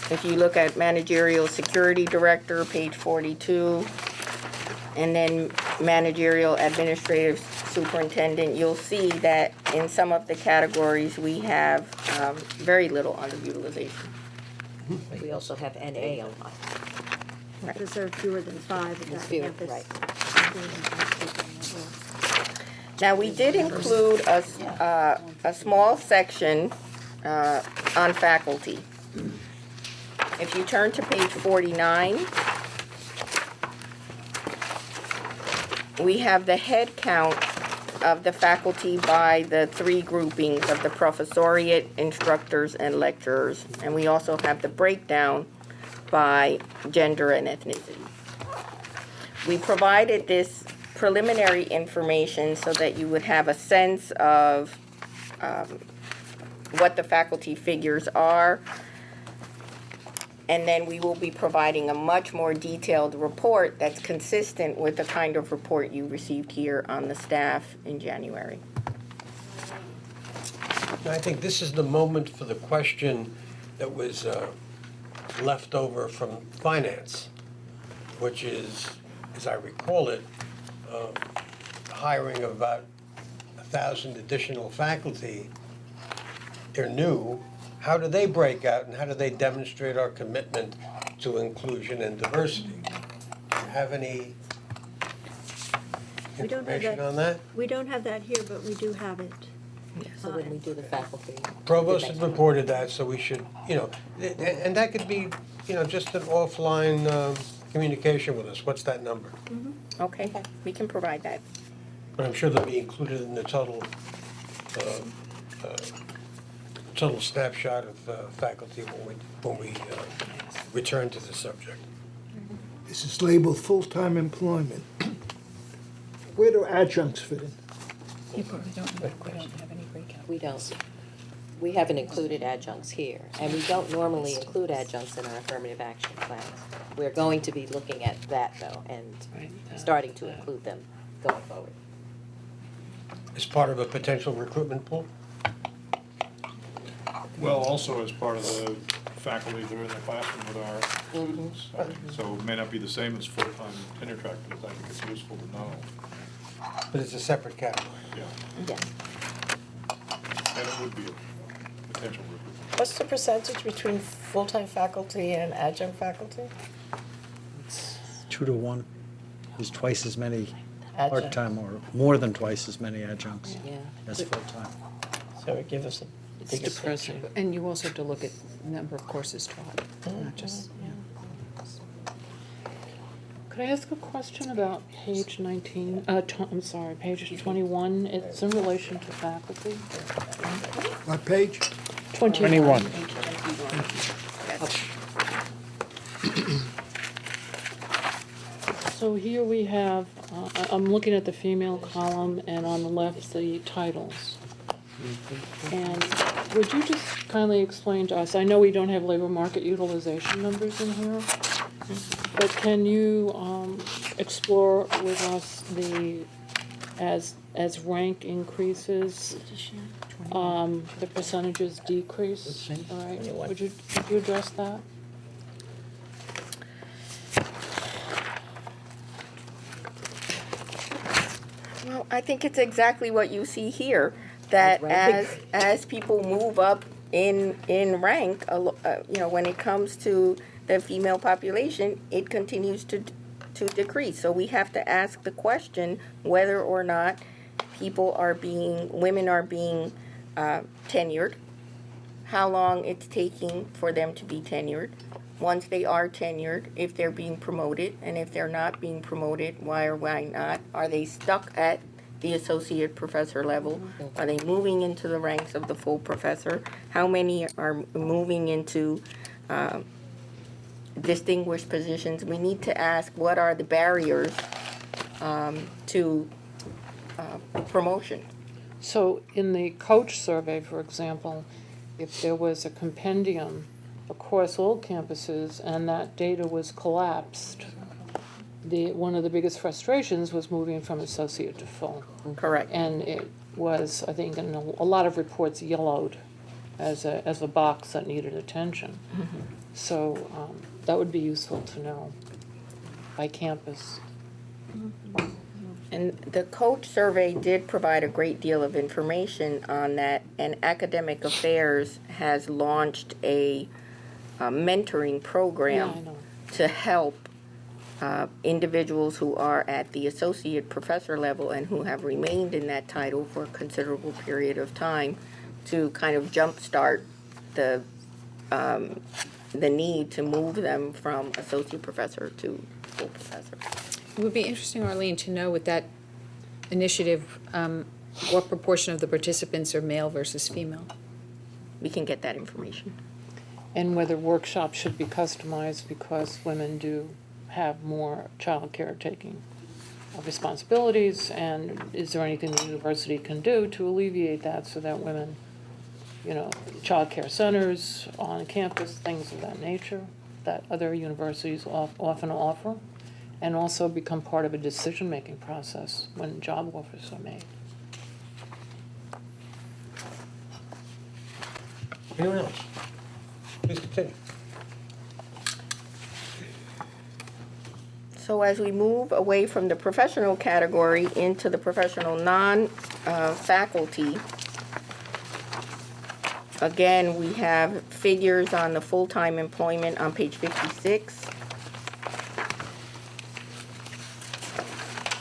if you look at managerial security director, page 42, and then managerial administrative superintendent, you'll see that in some of the categories, we have very little underutilization. We also have NA on lot. Because there are fewer than 5 at It's that fewer, campus. right. Now, we did include a small section on faculty. If you turn to page 49, we have the head count of the faculty by the 3 groupings of the professoriate, instructors, and lecturers. And we also have the breakdown by gender and ethnicity. We provided this preliminary information so that you would have a sense of what the faculty figures are. And then we will be providing a much more detailed report that's consistent with the kind of report you received here on the staff in January. I think this is the moment for the question that was left over from finance. which is, as I recall it, hiring of about 1,000 additional faculty. They're new. How do they break out, and how do they demonstrate our commitment to inclusion and diversity? Do you have any We don't have information that. on that? We don't have that here, but we do have it. So when we do the faculty. Provost had reported that, so we should, and that could be, just an offline communication with us. What's that number? Okay, we can provide that. But I'm sure they'll be included in the total snapshot of faculty when we return to the subject. This is labeled full-time employment. Where do adjuncts fit in? We don't have any breakout. We don't. We haven't included adjuncts here, and we don't normally include adjuncts in our affirmative action plans. We're going to be looking at that, though, and starting to include them going forward. As part of a potential recruitment pool? Well, also as part of the faculty that are in the classroom with our students. So it may not be the same as full-time tenure track, but I think it's useful to know. But it's a separate category. Yeah, Yeah. and it would be a potential recruitment. What's the percentage between full-time faculty and adjunct faculty? 2 to 1. There's twice as many Adjunct. part-time, or more than twice as many adjuncts Yeah. as full-time. So it gives us a It's bigger depressing. picture. And you also have to look at number of courses taught, not just, Could I ask a question about page 19, I'm sorry, page 21? It's in relation to faculty. What page? 21. So here we have, I'm looking at the female column, and on the left, the titles. And would you just kindly explain to us, I know we don't have labor market utilization numbers in here, but can you explore with us as rank increases, the percentages decrease? All right, would you address that? Well, I think it's exactly what you see here, that as people move up in rank, when it comes to the female population, it continues to decrease. So we have to ask the question whether or not women are being tenured, how long it's taking for them to be tenured. Once they are tenured, if they're being promoted, and if they're not being promoted, why or why not? Are they stuck at the associate professor level? Are they moving into the ranks of the full professor? How many are moving into distinguished positions? We need to ask what are the barriers to promotion. So in the coach survey, for example, if there was a compendium across all campuses and that data was collapsed, one of the biggest frustrations was moving from associate to full. Correct. And it was, I think, in a lot of reports yellowed as a box that needed attention. So that would be useful to know by campus. And the coach survey did provide a great deal of information on that, and Academic Affairs has launched a mentoring program Yeah, I know. to help individuals who are at the associate professor level and who have remained in that title for a considerable period of time to kind of jumpstart the need to move them from associate professor to full professor. It would be interesting, Arlene, to know with that initiative, what proportion of the participants are male versus female? We can get that information. And whether workshops should be customized because women do have more child care taking responsibilities, and is there anything the university can do to alleviate that so that women, child care centers on campus, things of that nature that other universities often offer, and also become part of a decision-making process when job offers are made. Anyone else? Please continue. So as we move away from the professional category into the professional non-faculty, again, we have figures on the full-time employment on page 56.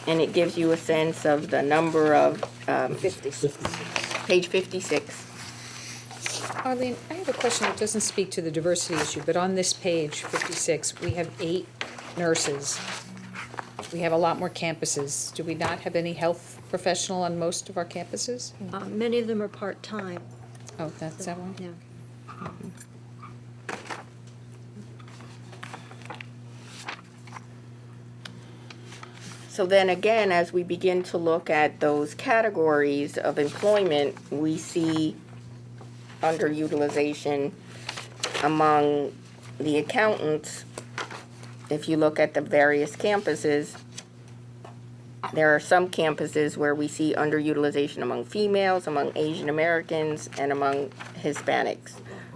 And it gives you a sense of the number of, 56. page 56. Arlene, I have a question that doesn't speak to the diversity issue, but on this page, 56, we have 8 nurses. We have a lot more campuses. Do we not have any health professional on most of our campuses? Many of them are part-time. Oh, that's that one? Yeah. So then again, as we begin to look at those categories of employment, we see underutilization among the accountants. If you look at the various campuses, there are some campuses where we see underutilization among females, among Asian Americans, and among Hispanics.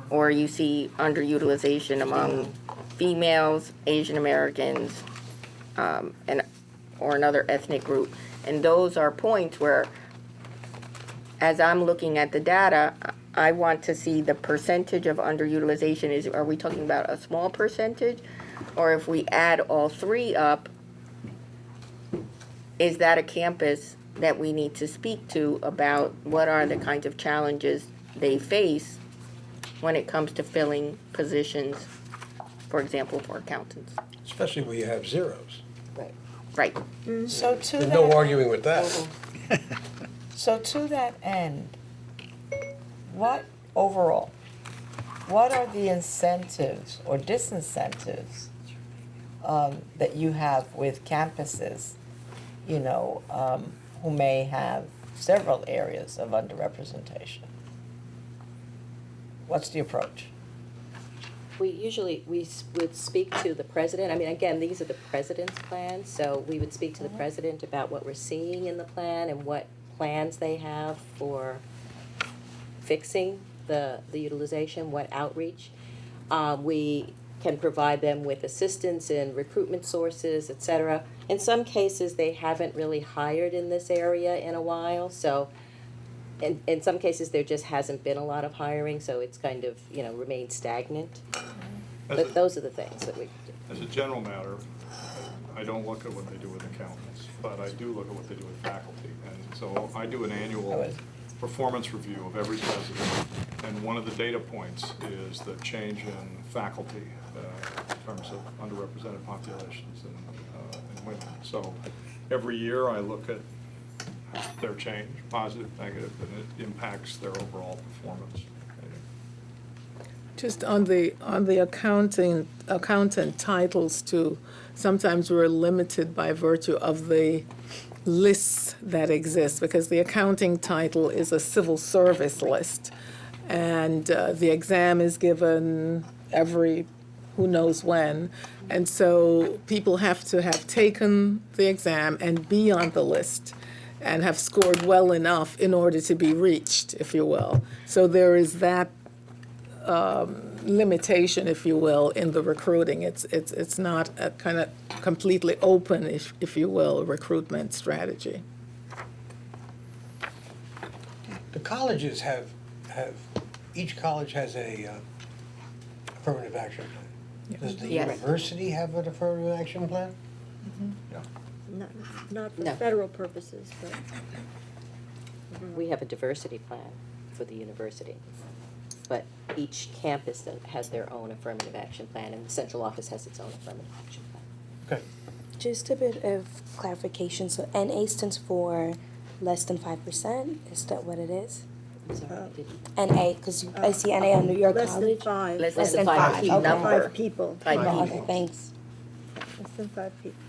Or you see underutilization among females, Asian Americans, or another ethnic group. And those are points where, as I'm looking at the data, I want to see the percentage of underutilization. Are we talking about a small percentage? Or if we add all 3 up, is that a campus that we need to speak to about what are the kinds of challenges they face when it comes to filling positions, for example, for accountants? Especially where you have zeros. Right. So to There's no that, arguing with that. so to that end, what overall, what are the incentives or disincentives that you have with campuses, who may have several areas of underrepresentation? What's the approach? We would speak to the president. I mean, again, these are the president's plans, so we would speak to the president about what we're seeing in the plan and what plans they have for fixing the utilization, what outreach. We can provide them with assistance in recruitment sources, et cetera. In some cases, they haven't really hired in this area in a while, so in some cases, there just hasn't been a lot of hiring, so it's kind of, remained stagnant. But those are the things that we do. As a general matter, I don't look at what they do with accountants, but I do look at what they do with faculty. And so I do an annual performance review of every president, and one of the data points is the change in faculty in terms of underrepresented populations and women. So every year I look at their change, positive, negative, and it impacts their overall performance. Just on the accountant titles too, sometimes we're limited by virtue of the lists that exist, because the accounting title is a civil service list, and the exam is given every who knows when, and so people have to have taken the exam and be on the list and have scored well enough in order to be reached, if you will. So there is that limitation, if you will, in the recruiting. It's not a kind of completely open, if you will, recruitment strategy. The colleges have each college has a affirmative action plan. Does the Yes. university have an affirmative action plan? Not for No. federal purposes, but. We have a diversity plan for the university, but each campus has their own affirmative action plan, and the central office has its own affirmative action plan. Okay. Just a bit of clarification. So NA stands for less than 5%. Is that what it is? I'm sorry, I didn't. NA, because I see NA on New York Less than College. 5. Less than 5, Okay. number. 5 people. 5 Oh, people. okay, thanks. Less than 5 people.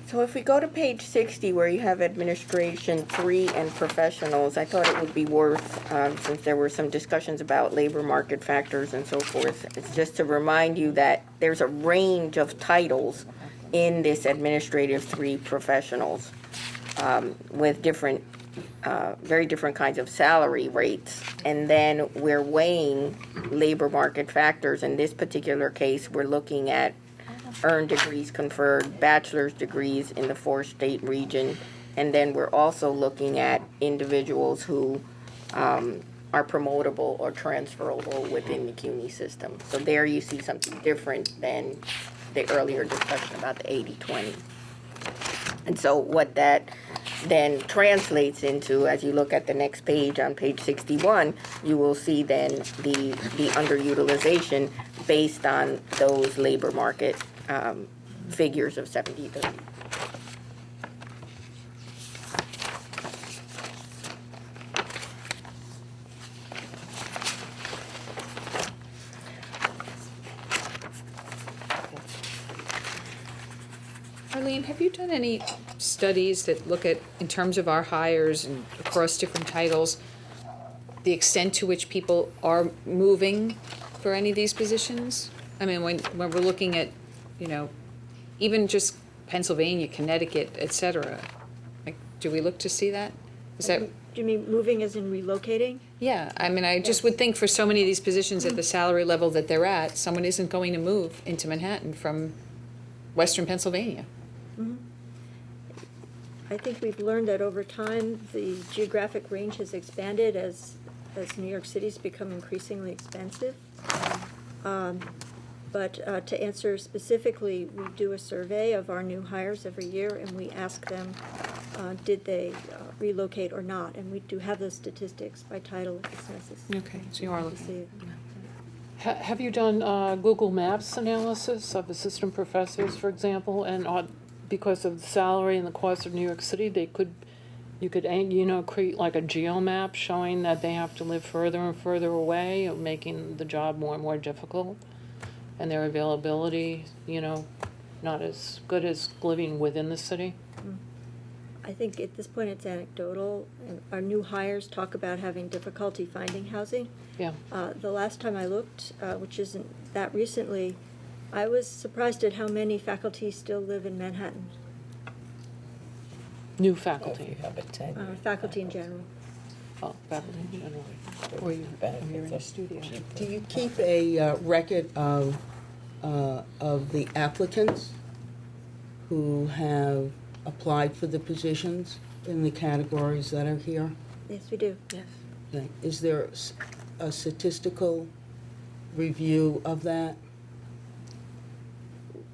So if we go to page 60, where you have administration 3 and professionals, I thought it would be worth, since there were some discussions about labor market factors and so forth, it's just to remind you that there's a range of titles in this administrative 3 professionals with different, very different kinds of salary rates. And then we're weighing labor market factors. In this particular case, we're looking at earned degrees conferred, bachelor's degrees in the 4-state region. And then we're also looking at individuals who are promotable or transferable within the CUNY system. So there you see something different than the earlier discussion about the 80-20. And so what that then translates into, as you look at the next page, on page 61, you will see then the underutilization based on those labor market figures of 70-30. Arlene, have you done any studies that look at, in terms of our hires and across different titles, the extent to which people are moving for any of these positions? I mean, when we're looking at, you know, even just Pennsylvania, Connecticut, et cetera, like, do we look to see that? Is that? Do you mean moving as in relocating? Yeah, I mean, I just would think for so many of these positions at the salary level that they're at, someone isn't going to move into Manhattan from Western Pennsylvania. I think we've learned that over time, the geographic range has expanded as New York City's become increasingly expensive. But to answer specifically, we do a survey of our new hires every year, and we ask them, did they relocate or not? And we do have those statistics by title if it's necessary. Okay, so you are looking. To see it. Have you done Google Maps analysis of assistant professors, for example, and because of the salary and the cost of New York City, you could create like a geo map showing that they have to live further and further away, making the job more and more difficult, and their availability, not as good as living within the city? I think at this point it's anecdotal, and our new hires talk about having difficulty finding housing. Yeah. The last time I looked, which isn't that recently, I was surprised at how many faculty still live in Manhattan. New faculty. Faculty in general. Oh, faculty in general. Or you're in a studio. Do you keep a record of the applicants who have applied for the positions in the categories that are here? Yes, we do. Yes. Okay. Is there a statistical review of that?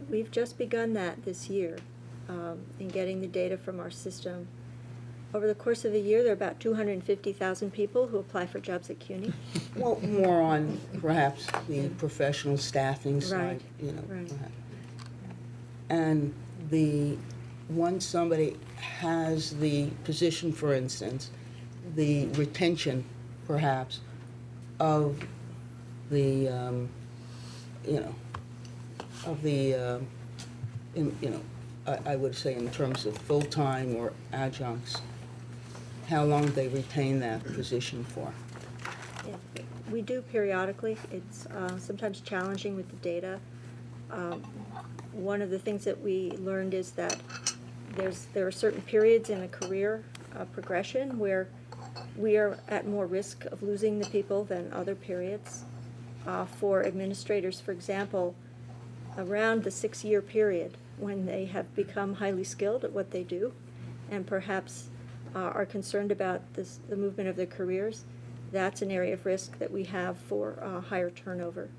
We've just begun that this year in getting the data from our system. Over the course of a year, there are about 250,000 people who apply for jobs at CUNY. Well, more on perhaps the professional staffing side, Right. perhaps. And once somebody has the position, for instance, the retention, perhaps, of the, I would say in terms of full-time or adjuncts, how long they retain that position for. Yeah, we do periodically. It's sometimes challenging with the data. One of the things that we learned is that there are certain periods in a career progression where we are at more risk of losing the people than other periods. For administrators, for example, around the 6-year period when they have become highly skilled at what they do and perhaps are concerned about the movement of their careers, that's an area of risk that we have for higher turnover.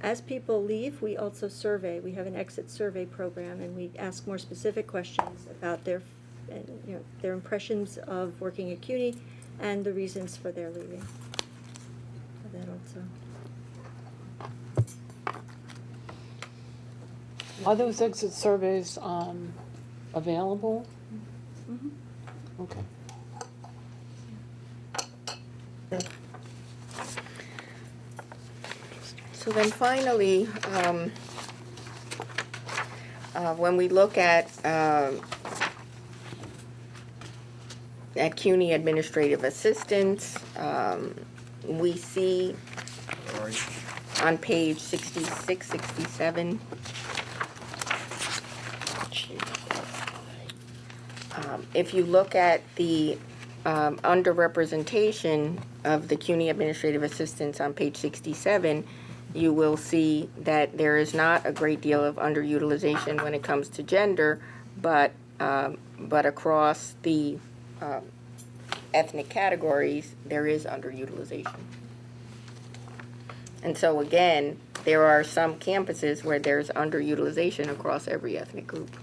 As people leave, we also survey. We have an exit survey program, and we ask more specific questions about their impressions of working at CUNY and the reasons for their leaving. So that also. Are those exit surveys available? Mm-hmm. Okay. So then finally, when we look at CUNY administrative assistants, we see on page 66, 67, if you look at the underrepresentation of the CUNY administrative assistants on page 67, you will see that there is not a great deal of underutilization when it comes to gender, but across the ethnic categories, there is underutilization. And so again, there are some campuses where there's underutilization across every ethnic group.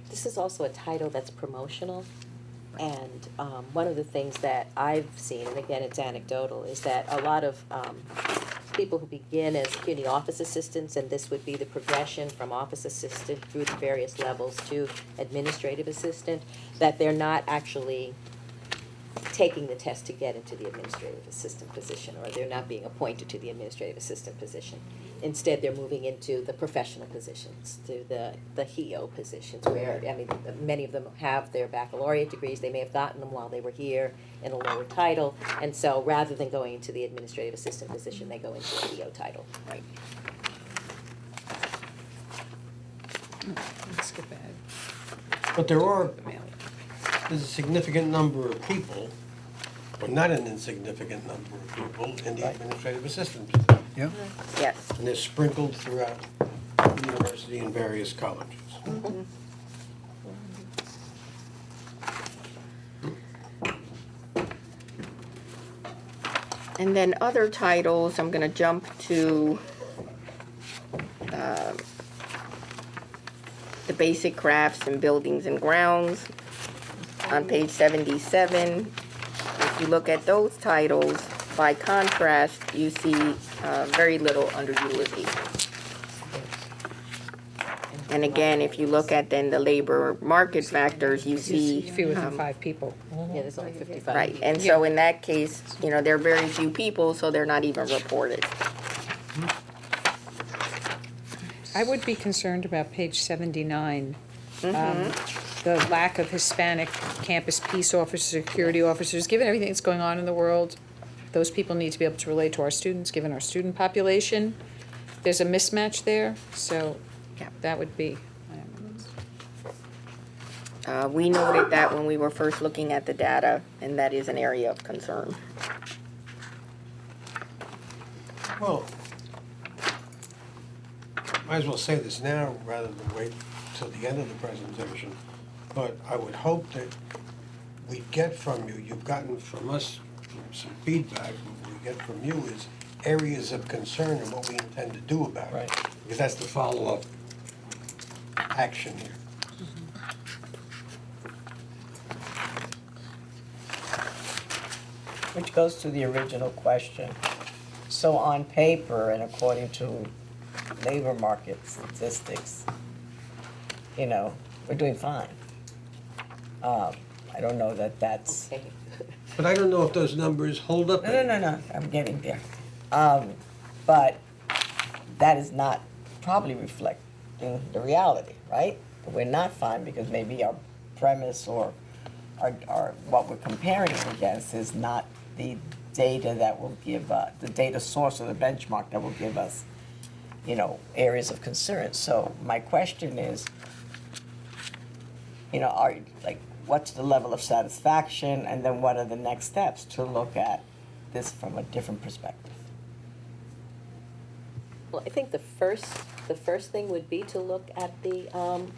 This is also a title that's promotional. And one of the things that I've seen, and again, it's anecdotal, is that a lot of people who begin as CUNY office assistants, and this would be the progression from office assistant through the various levels to administrative assistant, that they're not actually taking the test to get into the administrative assistant position, or they're not being appointed to the administrative assistant position. Instead, they're moving into the professional positions, to the HEO positions, where, I mean, many of them have their baccalaureate degrees. They may have gotten them while they were here in a lower title, and so rather than going into the administrative assistant position, they go into a HEO title. Right. Let's skip ahead. But there's a significant number of people, or not an insignificant number of people, in the administrative assistant position. Yeah. Yes. And they're sprinkled throughout the university in various colleges. And then other titles, I'm going to jump to the basic crafts and buildings and grounds on page 77. If you look at those titles, by contrast, you see very little underutilization. And again, if you look at then the labor market factors, you see Fewer than 5 people. Yeah, there's only 55. right. And so in that case, you know, there are very few people, so they're not even reported. I would be concerned about page 79. The lack of Hispanic campus peace officers, security officers. Given everything that's going on in the world, those people need to be able to relate to our students, given our student population. There's a mismatch there, so that would be. We noted that when we were first looking at the data, and that is an area of concern. Well, might as well say this now rather than wait till the end of the presentation, but I would hope that we get from you, you've gotten from us some feedback, what we get from you is areas of concern and what we intend to do about it. Because that's the follow-up action here. Which goes to the original question. So on paper and according to labor market statistics, you know, we're doing fine. I don't know that that's. Okay. But I don't know if those numbers hold up. No, I'm getting there. But that is not probably reflecting the reality, right? We're not fine because maybe our premise or our what we're comparing it against is not the data that will give the data source or the benchmark that will give us, you know, areas of concern. So my question is, you know, what's the level of satisfaction, and then what are the next steps to look at this from a different perspective? Well, I think the first thing would be to look at the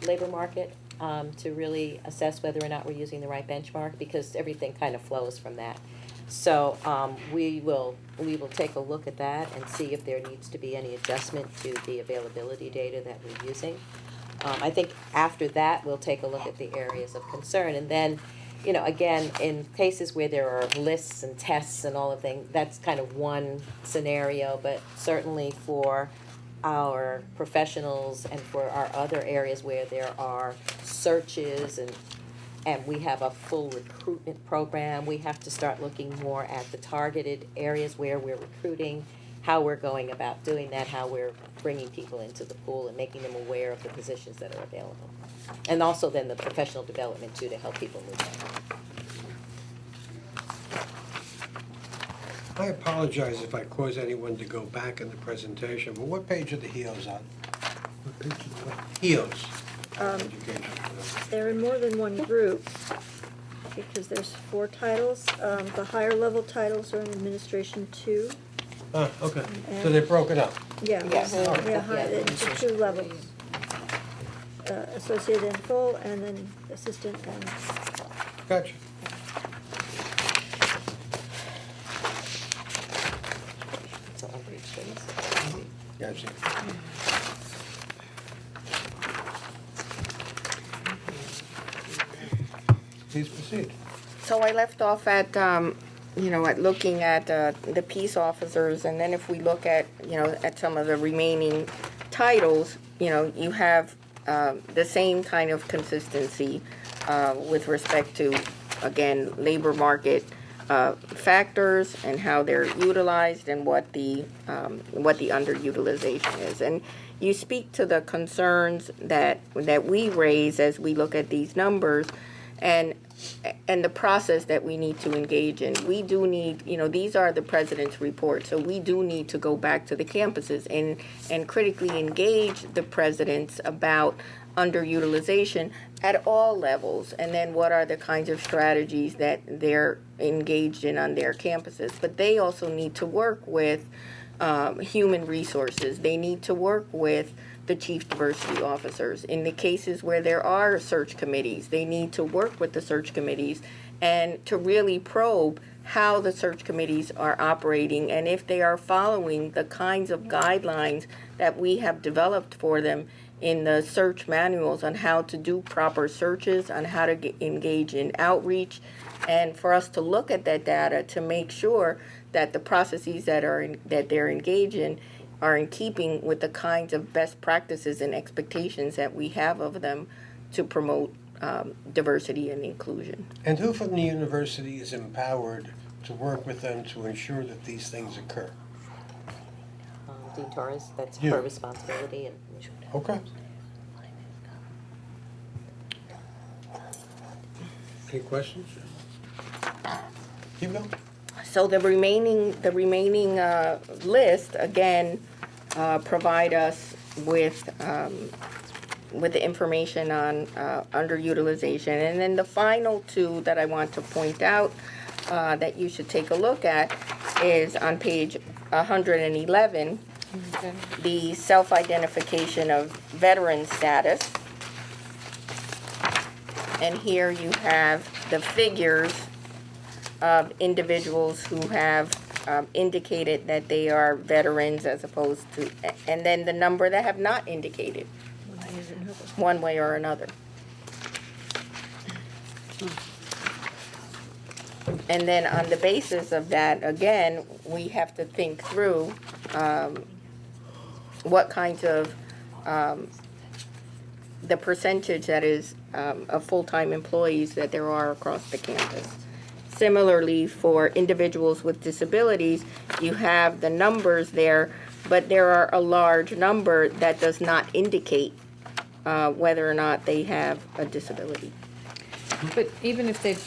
labor market to really assess whether or not we're using the right benchmark, because everything kind of flows from that. So we will take a look at that and see if there needs to be any adjustment to the availability data that we're using. I think after that, we'll take a look at the areas of concern. And then, you know, again, in cases where there are lists and tests and all of things, that's kind of one scenario. But certainly for our professionals and for our other areas where there are searches and we have a full recruitment program, we have to start looking more at the targeted areas where we're recruiting, how we're going about doing that, how we're bringing people into the pool and making them aware of the positions that are available. And also then the professional development too, to help people move on. I apologize if I cause anyone to go back in the presentation, but what page are the HEOs on? What page is what? HEOs. Education. They're in more than one group, because there's 4 titles. The higher level titles are in administration 2, Okay, so they broke it up. Yeah. Yes. Yeah, it's 2 levels. Associate in full, and then assistant and, Gotcha. So on page 36. Yeah, I see. Please proceed. So I left off at, at looking at the peace officers, and then if we look at, at some of the remaining titles, you have the same kind of consistency with respect to, again, labor market factors and how they're utilized and what the underutilization is. And you speak to the concerns that we raise as we look at these numbers, and the process that we need to engage in. We do need, these are the president's reports, so we do need to go back to the campuses and critically engage the presidents about underutilization at all levels, and then what are the kinds of strategies that they're engaged in on their campuses. But they also need to work with human resources. They need to work with the chief diversity officers. In the cases where there are search committees, they need to work with the search committees and to really probe how the search committees are operating and if they are following the kinds of guidelines that we have developed for them in the search manuals on how to do proper searches, on how to engage in outreach, and for us to look at that data to make sure that the processes that they're engaged in are in keeping with the kinds of best practices and expectations that we have of them to promote diversity and inclusion. And who from the university is empowered to work with them to ensure that these things occur? Dean Torres, that's Yeah. her responsibility. And Okay. Any questions? Keep going. So the remaining list, again, provide us with the information on underutilization. And then the final 2 that I want to point out that you should take a look at is on page 111, the self-identification of veteran status. And here you have the figures of individuals who have indicated that they are veterans as opposed to, and then the number that have not indicated one way or another. And then on the basis of that, again, we have to think through what kinds of, the percentage that is of full-time employees that there are across the campus. Similarly, for individuals with disabilities, you have the numbers there, but there are a large number that does not indicate whether or not they have a disability. But even if they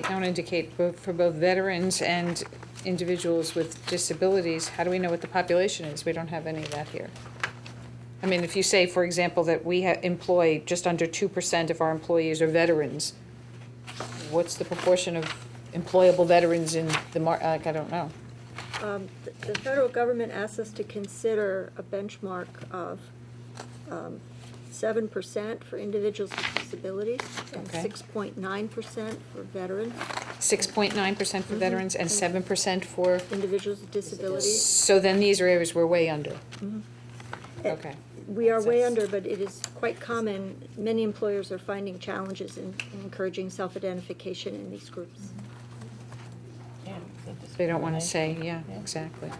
don't indicate for both veterans and individuals with disabilities, how do we know what the population is? We don't have any of that here. I mean, if you say, for example, that we employ just under 2% of our employees are veterans, what's the proportion of employable veterans in the I don't know. the federal government asks us to consider a benchmark of 7% for individuals with disabilities and Okay. 6.9% for veterans. 6.9% for veterans and 7% for, Individuals with disabilities. so then these are areas we're way under. Okay. We are way under, but it is quite common, many employers are finding challenges in encouraging self-identification in these groups. They don't want to say, yeah, exactly.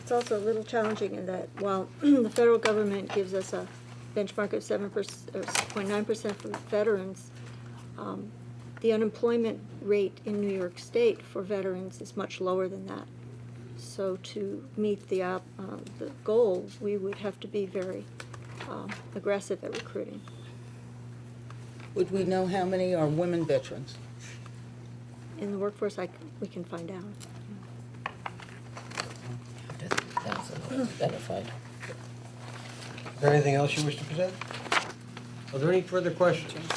It's also a little challenging in that while the federal government gives us a benchmark of 7% or 6.9% for veterans, the unemployment rate in New York State for veterans is much lower than that. So to meet the goal, we would have to be very aggressive at recruiting. Would we know how many are women veterans? In the workforce, we can find out. Identified. Is there anything else you wish to present? Are there any further questions?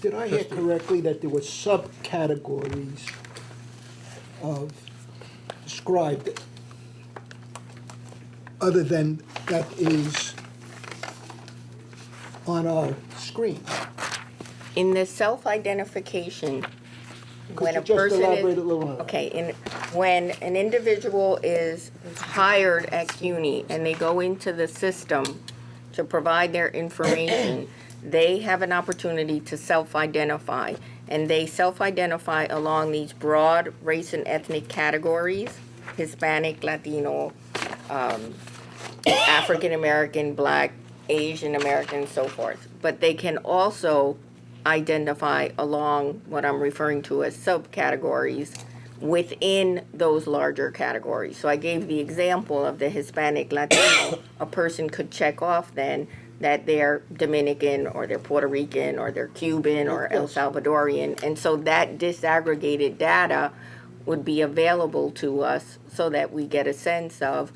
Did I hear correctly that there were subcategories of described other than that is on our screen? In the self-identification, when a Could you just person elaborate a is, little on that? okay, when an individual is hired at CUNY and they go into the system to provide their information, they have an opportunity to self-identify. And they self-identify along these broad race and ethnic categories: Hispanic, Latino, African American, Black, Asian American, and so forth. But they can also identify along what I'm referring to as subcategories within those larger categories. So I gave the example of the Hispanic Latino. A person could check off then that they're Dominican or they're Puerto Rican or they're Cuban or El Salvadorian. And so that disaggregated data would be available to us so that we get a sense of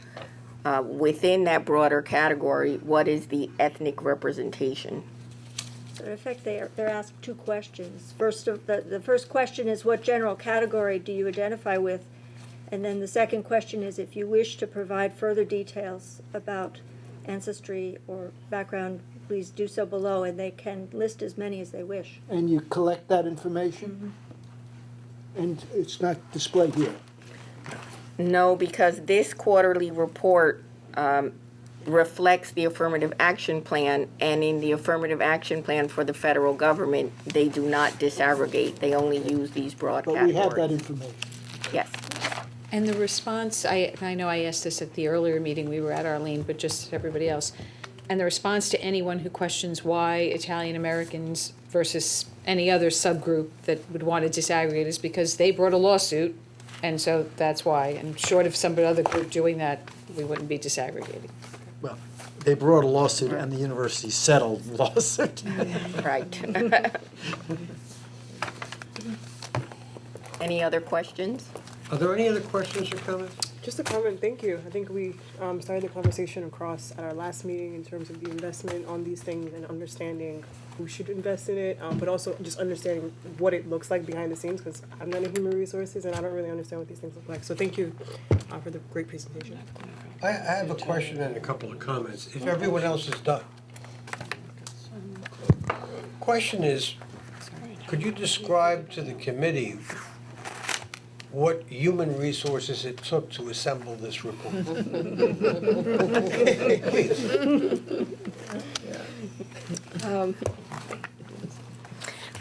within that broader category, what is the ethnic representation? So in effect, they're asked two questions. The first question is, what general category do you identify with? And then the second question is, if you wish to provide further details about ancestry or background, please do so below, and they can list as many as they wish. And you collect that information? And it's not displayed here? No, because this quarterly report reflects the affirmative action plan, and in the affirmative action plan for the federal government, they do not disaggregate. They only use these broad But categories. we have that information. Yes. And the response, I know I asked this at the earlier meeting we were at, Arlene, but just everybody else. And the response to anyone who questions why Italian Americans versus any other subgroup that would want to disaggregate is because they brought a lawsuit, and so that's why. And short of some other group doing that, we wouldn't be disaggregating. Well, they brought a lawsuit and the university settled the lawsuit. Right. Any other questions? Are there any other questions or comments? Just a comment, thank you. I think we started the conversation across at our last meeting in terms of the investment on these things and understanding who should invest in it, but also just understanding what it looks like behind the scenes, because I'm not in human resources and I don't really understand what these things look like. So thank you for the great presentation. I have a question and a couple of comments, if everyone else is done. Question is, could you describe to the committee what human resources it took to assemble this report? Please.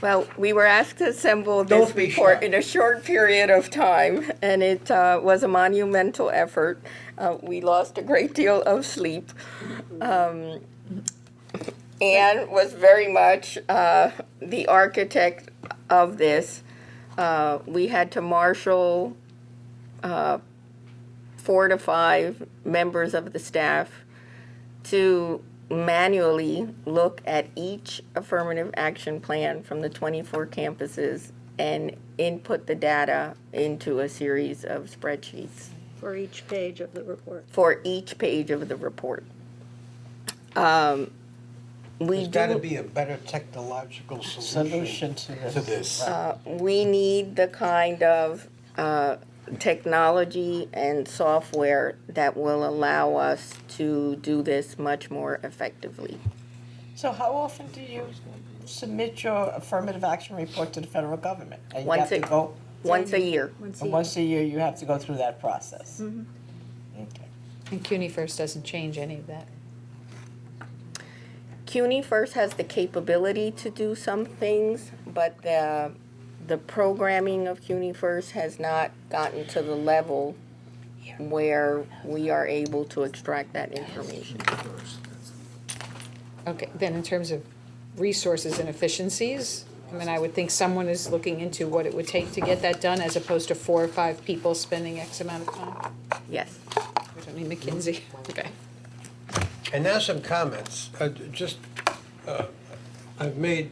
Well, we were asked to assemble this report in a short period of time, and it was a monumental effort. We lost a great deal of sleep, and was very much the architect of this. We had to marshal 4 to 5 members of the staff to manually look at each affirmative action plan from the 24 campuses and input the data into a series of spreadsheets. For each page of the report. For each page of the report. There's got to be a better technological solution to this. We need the kind of technology and software that will allow us to do this much more effectively. So how often do you submit your affirmative action report to the federal government? And you Once have to a- go, Once a year. and once a year, you have to go through that process? Mm-hmm. Okay. And CUNY First doesn't change any of that. CUNY First has the capability to do some things, but the programming of CUNY First has not gotten to the level where we are able to extract that information. Okay, then in terms of resources and efficiencies, I mean, I would think someone is looking into what it would take to get that done as opposed to 4 or 5 people spending X amount of time. Yes. We don't need McKinsey. Okay. And now some comments. I've made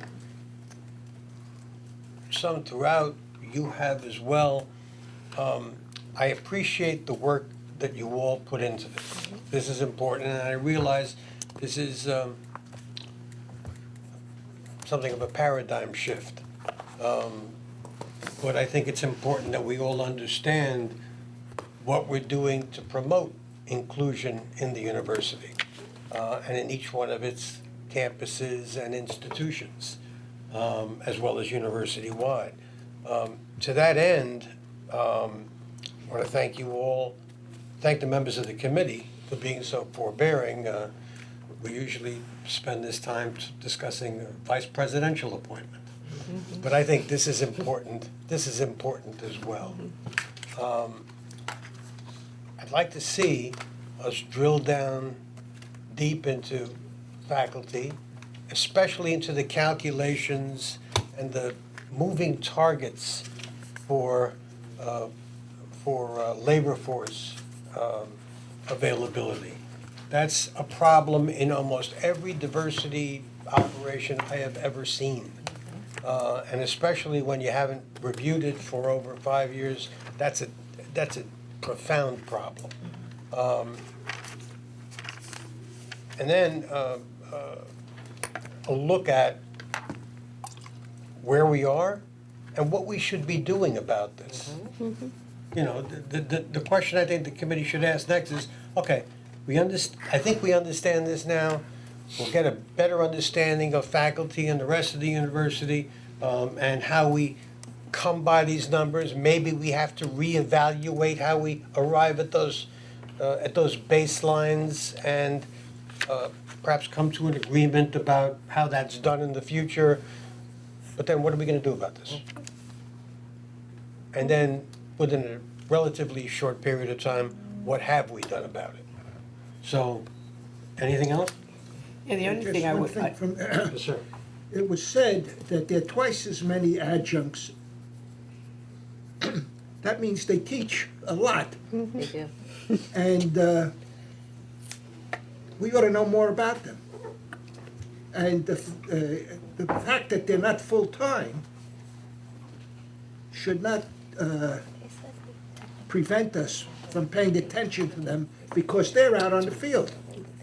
some throughout, you have as well. I appreciate the work that you all put into this. This is important, and I realize this is something of a paradigm shift. But I think it's important that we all understand what we're doing to promote inclusion in the university and in each one of its campuses and institutions, as well as university-wide. To that end, I want to thank you all, thank the members of the committee for being so forbearing. We usually spend this time discussing a vice presidential appointment. But I think this is important as well. I'd like to see us drill down deep into faculty, especially into the calculations and the moving targets for labor force availability. That's a problem in almost every diversity operation I have ever seen. And especially when you haven't reviewed it for over 5 years, that's a profound problem. And then a look at where we are and what we should be doing about this. You know, the question I think the committee should ask next is, okay, I think we understand this now. We'll get a better understanding of faculty and the rest of the university and how we come by these numbers. Maybe we have to reevaluate how we arrive at those baselines and perhaps come to an agreement about how that's done in the future. But then what are we going to do about this? And then within a relatively short period of time, what have we done about it? So, anything else? Yeah, the only Just thing I one would, thing from- Yes, sir. It was said that there are twice as many adjuncts. That means they teach a lot. They do. And we ought to know more about them. And the fact that they're not full-time should not prevent us from paying attention to them because they're out on the field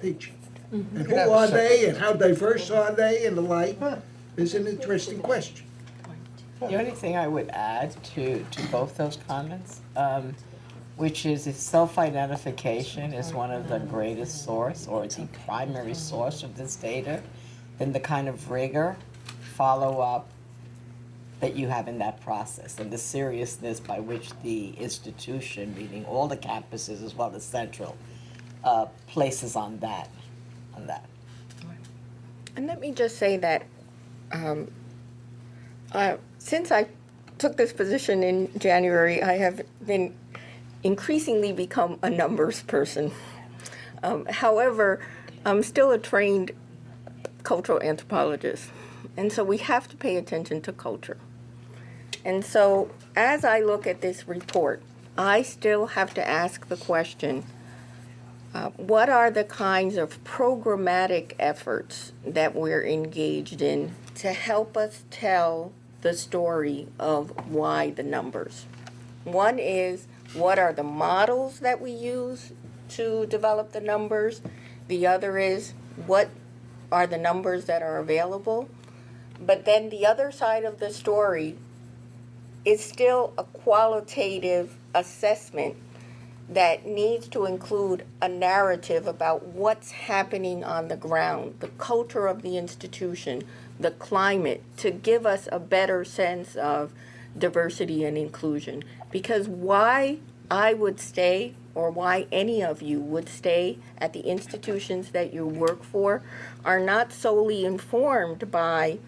teaching. And who are they and how diverse are they and the like is an interesting question. the only thing I would add to both those comments, which is if self-identification is one of the greatest source or the primary source of this data, then the kind of rigor, follow-up that you have in that process and the seriousness by which the institution, meaning all the campuses as well as Central, places on that. And let me just say that since I took this position in January, I have been increasingly become a numbers person. However, I'm still a trained cultural anthropologist, and so we have to pay attention to culture. And so as I look at this report, I still have to ask the question, what are the kinds of programmatic efforts that we're engaged in to help us tell the story of why the numbers? One is, what are the models that we use to develop the numbers? The other is, what are the numbers that are available? But then the other side of the story is still a qualitative assessment that needs to include a narrative about what's happening on the ground, the culture of the institution, the climate, to give us a better sense of diversity and inclusion. Because why I would stay, or why any of you would stay at the institutions that you work for, are not solely informed by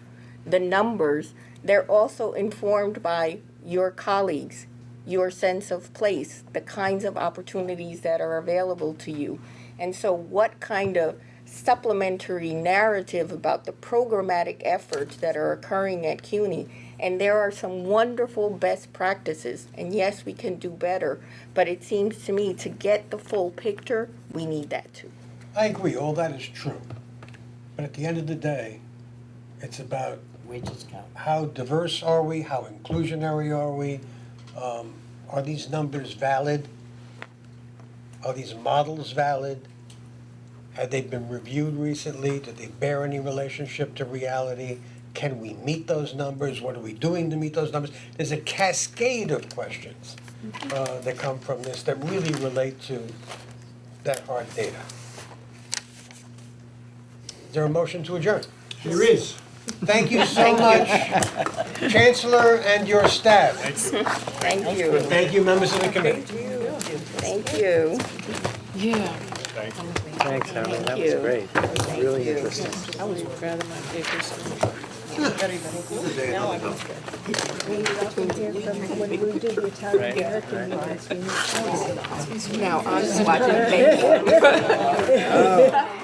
the numbers, they're also informed by your colleagues, your sense of place, the kinds of opportunities that are available to you. And so what kind of supplementary narrative about the programmatic efforts that are occurring at CUNY? And there are some wonderful best practices, and yes, we can do better, but it seems to me to get the full picture, we need that too. I agree, all that is true. But at the end of the day, it's about Wages count. how diverse are we, how inclusionary are we? Are these numbers valid? Are these models valid? Have they been reviewed recently? Did they bear any relationship to reality? Can we meet those numbers? What are we doing to meet those numbers? There's a cascade of questions that come from this that really relate to that hard data. Is there a motion to adjourn? There is. Thank you so much, Chancellor and your staff. Thank you. Thank you, members of the committee. Thank you. Yeah. Thanks, Helen, that was you. great. That was really interesting. I was proud of my papers. When we did the Italian American ones, we Now, I'm watching. Thank you.